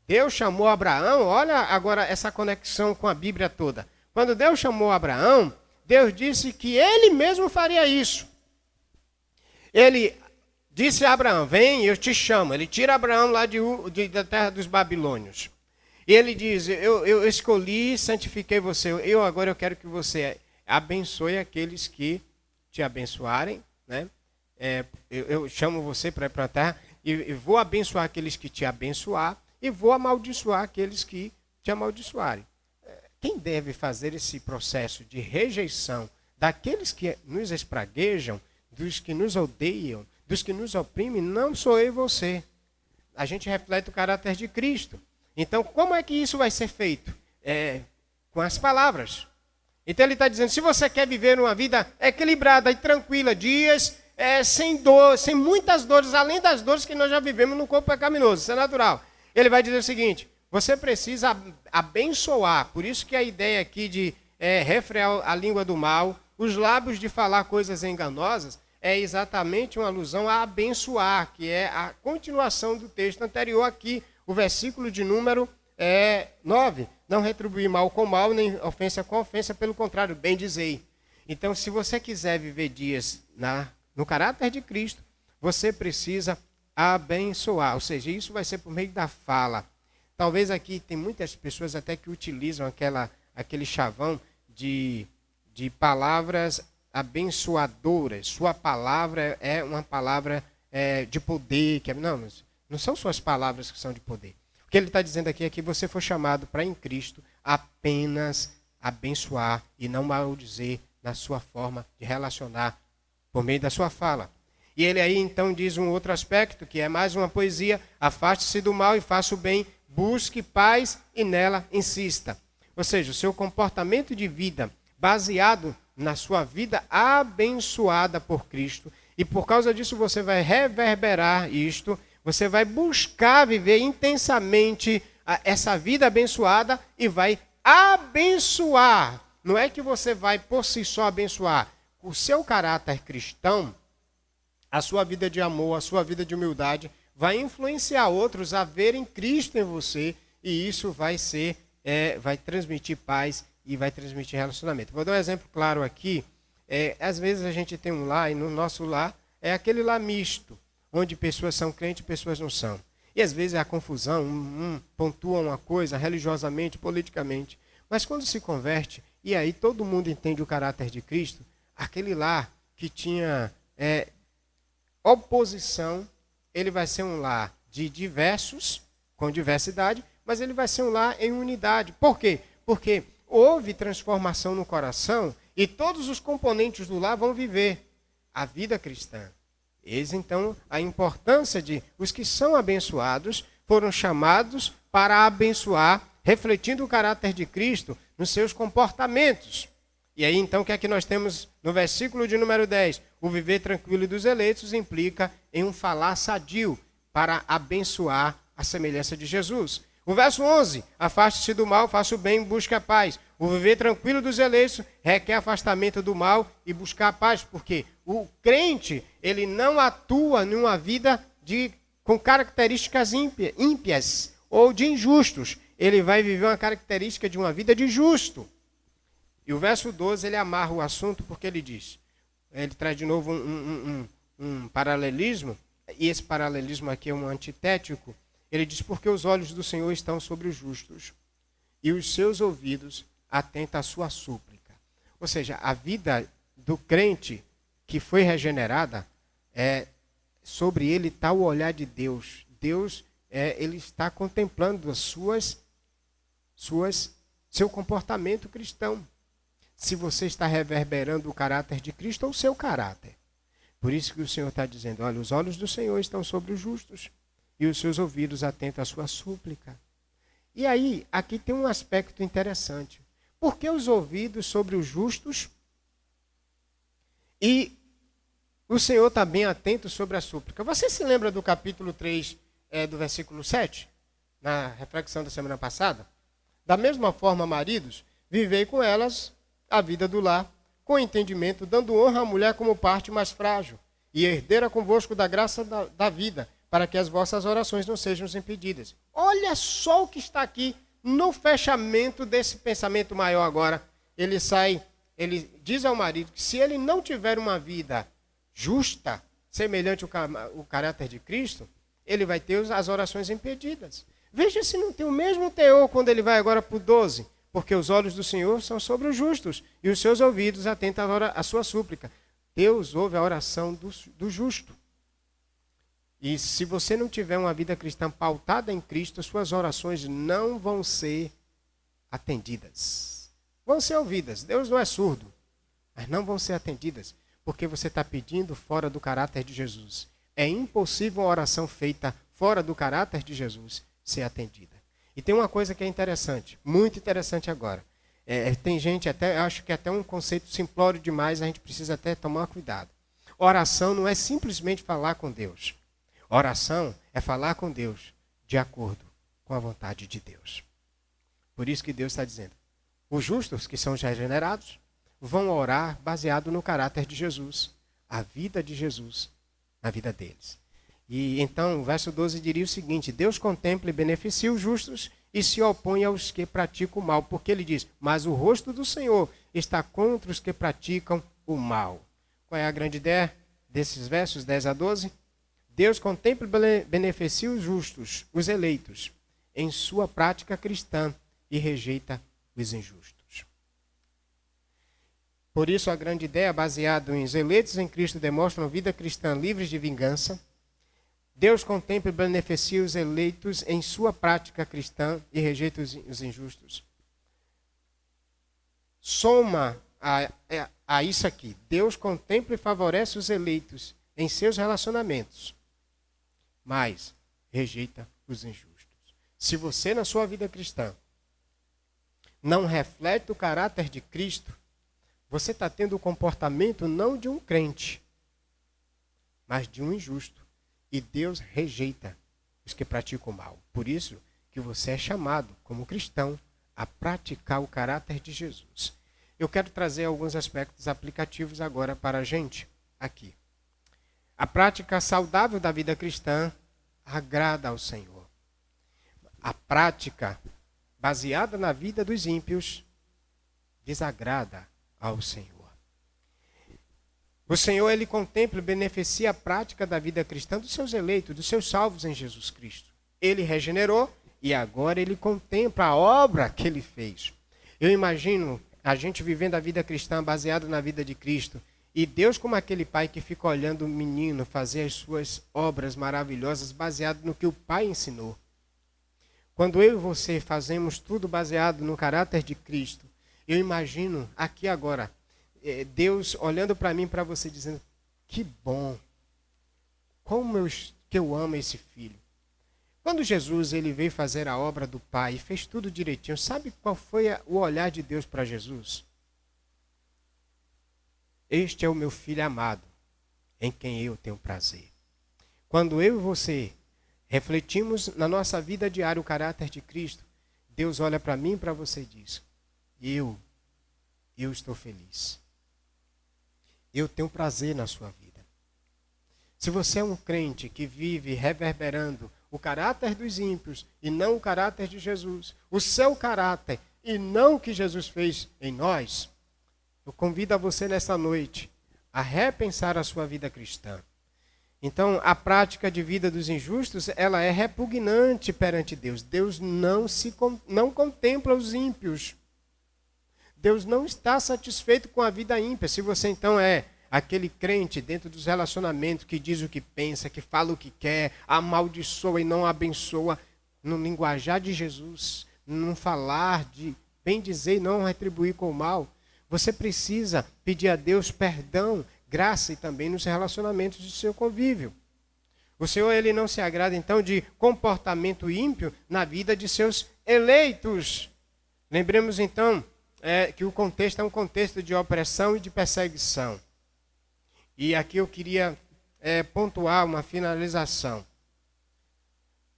Deus chamou Abraão, olha agora essa conexão com a Bíblia toda. Quando Deus chamou Abraão, Deus disse que ele mesmo faria isso. Ele disse a Abraão, vem, eu te chamo. Ele tira Abraão lá da terra dos babilônios. E ele diz, eu escolhi, santifiquei você. Agora eu quero que você abençoe aqueles que te abençoarem, né? Eu chamo você para ir para a terra e vou abençoar aqueles que te abençoar e vou amaldiçoar aqueles que te amaldiçoarem. Quem deve fazer esse processo de rejeição daqueles que nos espraguejam, dos que nos odeiam, dos que nos oprimem, não sou eu e você. A gente reflete o caráter de Cristo. Então, como é que isso vai ser feito? Com as palavras. Então ele está dizendo, se você quer viver uma vida equilibrada e tranquila, dias sem dor, sem muitas dores, além das dores que nós já vivemos no corpo pecaminoso, isso é natural. Ele vai dizer o seguinte, você precisa abençoar, por isso que a ideia aqui de refrear a língua do mal, os lábios de falar coisas enganosas, é exatamente uma alusão a abençoar, que é a continuação do texto anterior aqui, o versículo de número 9. Não retribuir mal com mal, nem ofensa com ofensa, pelo contrário, bem dizei. Então, se você quiser viver dias no caráter de Cristo, você precisa abençoar, ou seja, isso vai ser por meio da fala. Talvez aqui tem muitas pessoas até que utilizam aquele chavão de palavras abençoadoras. Sua palavra é uma palavra de poder. Não são suas palavras que são de poder. O que ele está dizendo aqui é que você foi chamado para em Cristo apenas abençoar e não maldizer na sua forma de relacionar por meio da sua fala. E ele aí então diz um outro aspecto, que é mais uma poesia: afaste-se do mal e faça o bem, busque paz e nela insista. Ou seja, o seu comportamento de vida baseado na sua vida abençoada por Cristo, e por causa disso você vai reverberar isto, você vai buscar viver intensamente essa vida abençoada e vai abençoar. Não é que você vai por si só abençoar. O seu caráter cristão, a sua vida de amor, a sua vida de humildade, vai influenciar outros a verem Cristo em você, e isso vai transmitir paz e vai transmitir relacionamento. Vou dar um exemplo claro aqui. Às vezes a gente tem um lar, e no nosso lar é aquele lar misto, onde pessoas são crentes e pessoas não são. E às vezes é a confusão, pontua uma coisa religiosamente, politicamente. Mas quando se converte, e aí todo mundo entende o caráter de Cristo, aquele lar que tinha oposição, ele vai ser um lar de diversos, com diversidade, mas ele vai ser um lar em unidade. Por quê? Porque houve transformação no coração e todos os componentes do lar vão viver a vida cristã. Eis então a importância de os que são abençoados foram chamados para abençoar, refletindo o caráter de Cristo nos seus comportamentos. E aí então o que é que nós temos no versículo de número 10? O viver tranquilo dos eleitos implica em um falar sadio para abençoar a semelhança de Jesus. O verso 11, afaste-se do mal, faça o bem, busque a paz. O viver tranquilo dos eleitos requer afastamento do mal e buscar a paz, porque o crente, ele não atua numa vida com características ímpias ou de injustos. Ele vai viver uma característica de uma vida de justo. E o verso 12, ele amarra o assunto porque ele diz, ele traz de novo um paralelismo, e esse paralelismo aqui é um antitético. Ele diz, porque os olhos do Senhor estão sobre os justos, e os seus ouvidos atentam à sua súplica. Ou seja, a vida do crente que foi regenerada, sobre ele está o olhar de Deus. Deus, ele está contemplando seu comportamento cristão. Se você está reverberando o caráter de Cristo ou o seu caráter. Por isso que o Senhor está dizendo, olha, os olhos do Senhor estão sobre os justos, e os seus ouvidos atentam à sua súplica. E aí, aqui tem um aspecto interessante. Por que os ouvidos sobre os justos e o Senhor está bem atento sobre a súplica? Você se lembra do capítulo 3, do versículo 7? Na reflexão da semana passada? Da mesma forma, maridos, vivei com elas a vida do lar, com entendimento, dando honra à mulher como parte mais frágil, e herdeira convosco da graça da vida, para que as vossas orações não sejam impedidas. Olha só o que está aqui no fechamento desse pensamento maior agora. Ele diz ao marido que se ele não tiver uma vida justa, semelhante ao caráter de Cristo, ele vai ter as orações impedidas. Veja se não tem o mesmo teor quando ele vai agora para o 12. Porque os olhos do Senhor são sobre os justos, e os seus ouvidos atentam à sua súplica. Deus ouve a oração do justo. E se você não tiver uma vida cristã pautada em Cristo, as suas orações não vão ser atendidas. Vão ser ouvidas. Deus não é surdo, mas não vão ser atendidas, porque você está pedindo fora do caráter de Jesus. É impossível uma oração feita fora do caráter de Jesus ser atendida. E tem uma coisa que é interessante, muito interessante agora. Tem gente, acho que até um conceito simplório demais, a gente precisa até tomar cuidado. Oração não é simplesmente falar com Deus. Oração é falar com Deus de acordo com a vontade de Deus. Por isso que Deus está dizendo, Os justos, que são os regenerados, vão orar baseado no caráter de Jesus, a vida de Jesus na vida deles. E então o verso 12 diria o seguinte: Deus contempla e beneficia os justos e se opõe aos que praticam o mal. Porque ele diz, mas o rosto do Senhor está contra os que praticam o mal. Qual é a grande ideia desses versos 10 a 12? Deus contempla e beneficia os justos, os eleitos, em sua prática cristã e rejeita os injustos. Por isso, a grande ideia, baseada em os eleitos em Cristo, demonstram vida cristã livres de vingança. Deus contempla e beneficia os eleitos em sua prática cristã e rejeita os injustos. Soma a isso aqui. Deus contempla e favorece os eleitos em seus relacionamentos, mas rejeita os injustos. Se você, na sua vida cristã, não reflete o caráter de Cristo, você está tendo o comportamento não de um crente, mas de um injusto. E Deus rejeita os que praticam o mal. Por isso que você é chamado, como cristão, a praticar o caráter de Jesus. Eu quero trazer alguns aspectos aplicativos agora para a gente aqui. A prática saudável da vida cristã agrada ao Senhor. A prática baseada na vida dos ímpios desagrada ao Senhor. O Senhor, ele contempla e beneficia a prática da vida cristã dos seus eleitos, dos seus salvos em Jesus Cristo. Ele regenerou e agora ele contempla a obra que ele fez. Eu imagino a gente vivendo a vida cristã baseada na vida de Cristo e Deus como aquele pai que fica olhando o menino fazer as suas obras maravilhosas baseado no que o pai ensinou. Quando eu e você fazemos tudo baseado no caráter de Cristo, eu imagino aqui agora Deus olhando para mim e para você dizendo, que bom, como eu amo esse filho. Quando Jesus ele veio fazer a obra do Pai e fez tudo direitinho, sabe qual foi o olhar de Deus para Jesus? Este é o meu filho amado, em quem eu tenho prazer. Quando eu e você refletimos na nossa vida diária o caráter de Cristo, Deus olha para mim e para você e diz, eu estou feliz. Eu tenho prazer na sua vida. Se você é um crente que vive reverberando o caráter dos ímpios e não o caráter de Jesus, o seu caráter e não o que Jesus fez em nós, eu convido a você nessa noite a repensar a sua vida cristã. Então, a prática de vida dos injustos, ela é repugnante perante Deus. Deus não contempla os ímpios. Deus não está satisfeito com a vida ímpia. Se você então é aquele crente dentro dos relacionamentos que diz o que pensa, que fala o que quer, amaldiçoa e não abençoa, no linguajar de Jesus, não falar de bem dizer e não retribuir com o mal, você precisa pedir a Deus perdão, graça e também nos relacionamentos do seu convívio. O Senhor ele não se agrada então de comportamento ímpio na vida de seus eleitos. Lembremos então que o contexto é um contexto de opressão e de perseguição. E aqui eu queria pontuar uma finalização.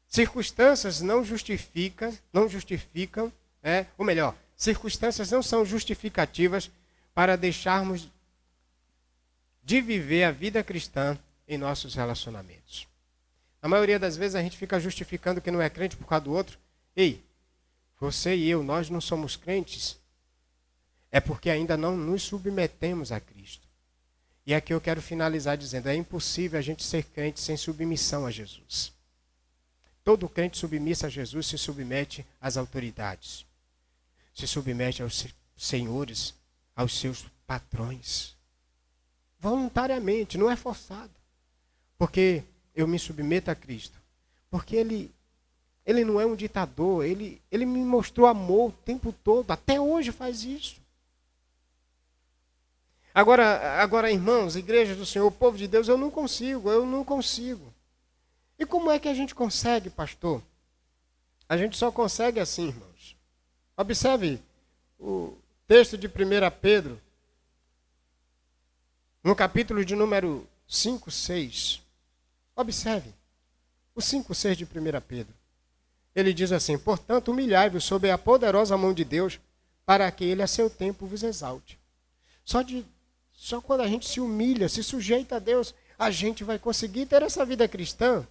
Circunstâncias não justificam, ou melhor, circunstâncias não são justificativas para deixarmos de viver a vida cristã em nossos relacionamentos. Na maioria das vezes a gente fica justificando que não é crente por causa do outro. Ei, você e eu, nós não somos crentes, é porque ainda não nos submetemos a Cristo. E aqui eu quero finalizar dizendo, é impossível a gente ser crente sem submissão a Jesus. Todo crente submisso a Jesus se submete às autoridades, se submete aos senhores, aos seus patrões. Voluntariamente, não é forçado. Porque eu me submeto a Cristo. Porque Ele não é um ditador, Ele me mostrou amor o tempo todo, até hoje faz isso. Agora, irmãos, igreja do Senhor, povo de Deus, eu não consigo. E como é que a gente consegue, pastor? A gente só consegue assim, irmãos. Observe o texto de 1 Pedro, no capítulo de número 5, 6. Observe o 5, 6 de 1 Pedro. Ele diz assim, portanto, humilhai-vos sob a poderosa mão de Deus, para que ele a seu tempo vos exalte. Só quando a gente se humilha, se sujeita a Deus, a gente vai conseguir ter essa vida cristã.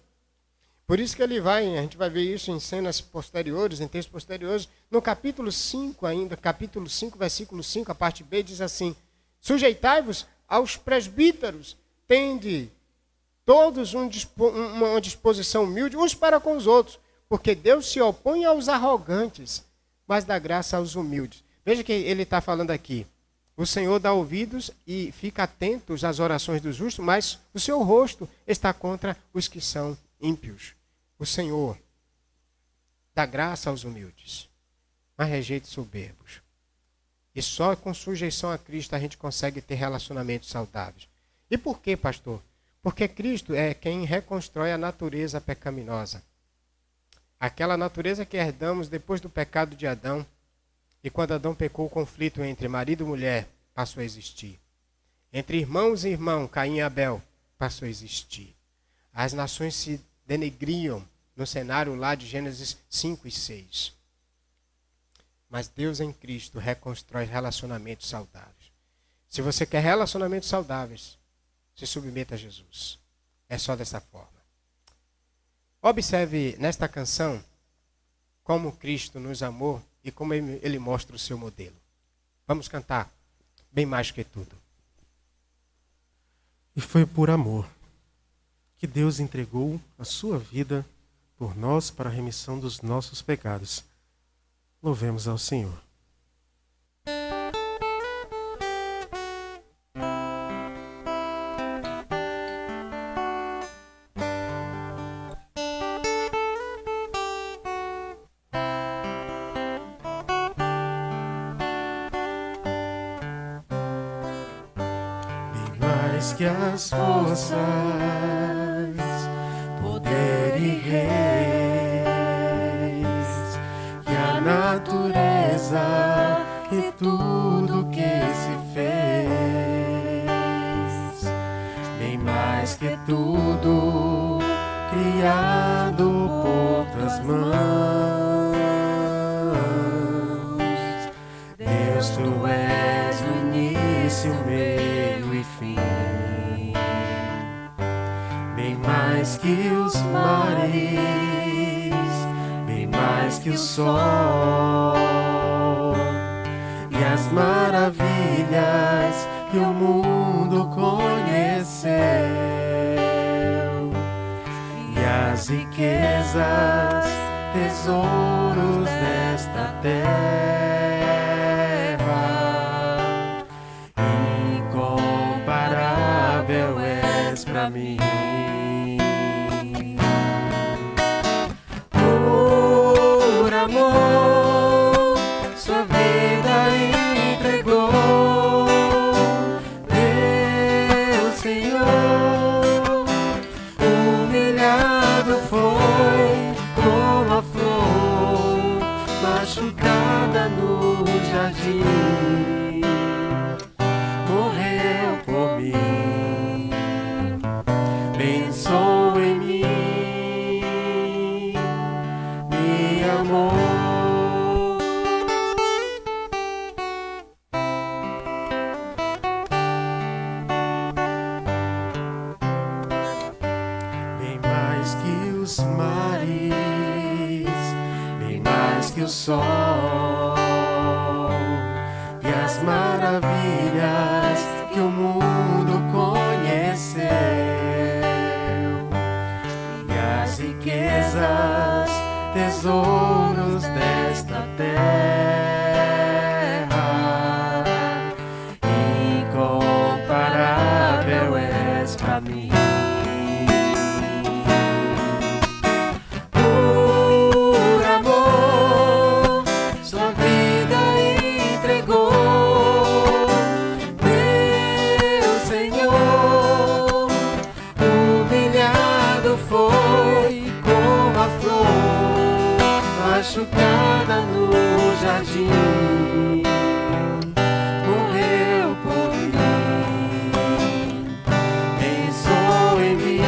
Por isso que a gente vai ver isso em cenas posteriores, em textos posteriores. No capítulo 5 ainda, capítulo 5, versículo 5, a parte B, diz assim: sujeitai-vos aos presbíteros, tende todos uma disposição humilde uns para com os outros, porque Deus se opõe aos arrogantes, mas dá graça aos humildes. Veja que ele está falando aqui. O Senhor dá ouvidos e fica atento às orações dos justos, mas o seu rosto está contra os que são ímpios. O Senhor dá graça aos humildes, mas rejeita os soberbos. E só com sujeição a Cristo a gente consegue ter relacionamentos saudáveis. E por quê, pastor? Porque Cristo é quem reconstrói a natureza pecaminosa. Aquela natureza que herdamos depois do pecado de Adão. E quando Adão pecou, o conflito entre marido e mulher passou a existir. Entre irmãos e irmão, Caim e Abel, passou a existir. As nações se denegriam no cenário lá de Gênesis 5 e 6. Mas Deus em Cristo reconstrói relacionamentos saudáveis. Se você quer relacionamentos saudáveis, se submeta a Jesus. É só dessa forma. Observe nesta canção como Cristo nos amou e como ele mostra o seu modelo. Vamos cantar bem mais que tudo. E foi por amor que Deus entregou a sua vida por nós para a remissão dos nossos pecados. Louvemos ao Senhor. Que as forças, poder e reis, que a natureza e tudo que se fez, bem mais que tudo criado por tuas mãos. Deus, tu és o início, o meio e fim. Bem mais que os mares, bem mais que o sol e as maravilhas que o mundo conheceu, e as riquezas, tesouros desta terra, incomparável és pra mim. Por amor, sua vida entregou. Meu Senhor, humilhado foi como a flor machucada no jardim. Morreu por mim, pensou em mim, me amou. Bem mais que os mares, bem mais que o sol e as maravilhas que o mundo conheceu, e as riquezas, tesouros desta terra, incomparável és pra mim. Por amor, sua vida entregou. Meu Senhor, humilhado foi como a flor machucada no jardim. Morreu por mim, pensou em mim,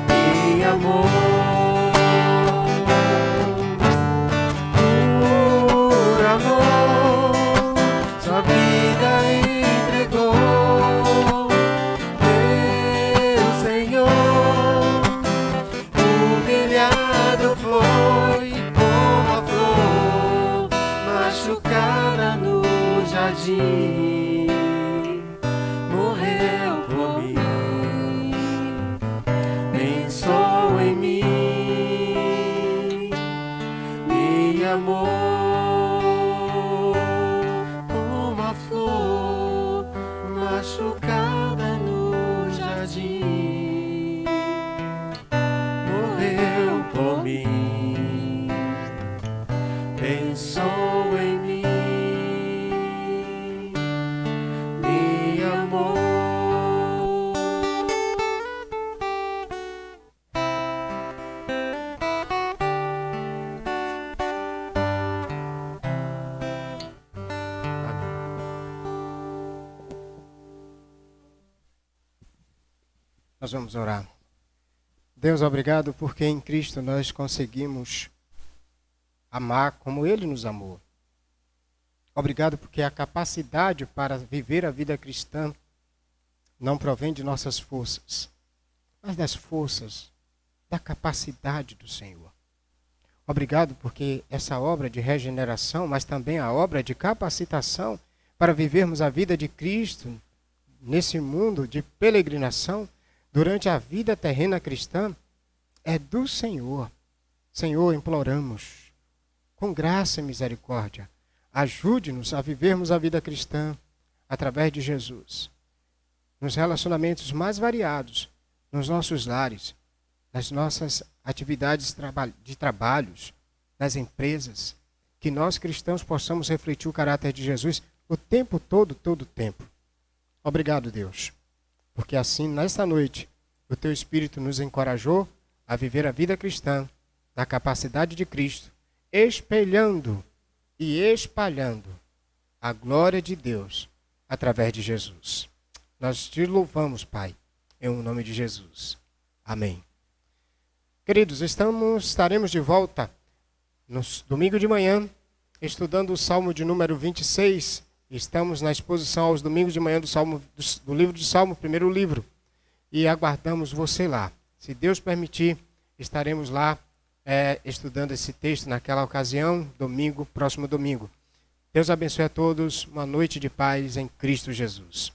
me amou. pensou em mim, me amou como a flor machucada no jardim, morreu por mim, pensou em mim, me amou. Nós vamos orar. Deus, obrigado porque em Cristo nós conseguimos amar como Ele nos amou. Obrigado porque a capacidade para viver a vida cristã não provém de nossas forças, mas das forças, da capacidade do Senhor. Obrigado porque essa obra de regeneração, mas também a obra de capacitação para vivermos a vida de Cristo nesse mundo de peregrinação, durante a vida terrena cristã, é do Senhor. Senhor, imploramos, com graça e misericórdia, ajude-nos a vivermos a vida cristã através de Jesus, nos relacionamentos mais variados, nos nossos lares, nas nossas atividades de trabalhos, nas empresas, que nós cristãos possamos refletir o caráter de Jesus o tempo todo, todo o tempo. Obrigado, Deus. Porque assim, nesta noite, o Teu Espírito nos encorajou a viver a vida cristã na capacidade de Cristo, espelhando e espalhando a glória de Deus através de Jesus. Nós te louvamos, Pai, em nome de Jesus. Amém. Queridos, estaremos de volta no domingo de manhã, estudando o Salmo de número 26. Estamos na exposição aos domingos de manhã do livro de Salmo, primeiro livro. E aguardamos você lá. Se Deus permitir, estaremos lá estudando esse texto naquela ocasião, próximo domingo. Deus abençoe a todos. Uma noite de paz em Cristo Jesus.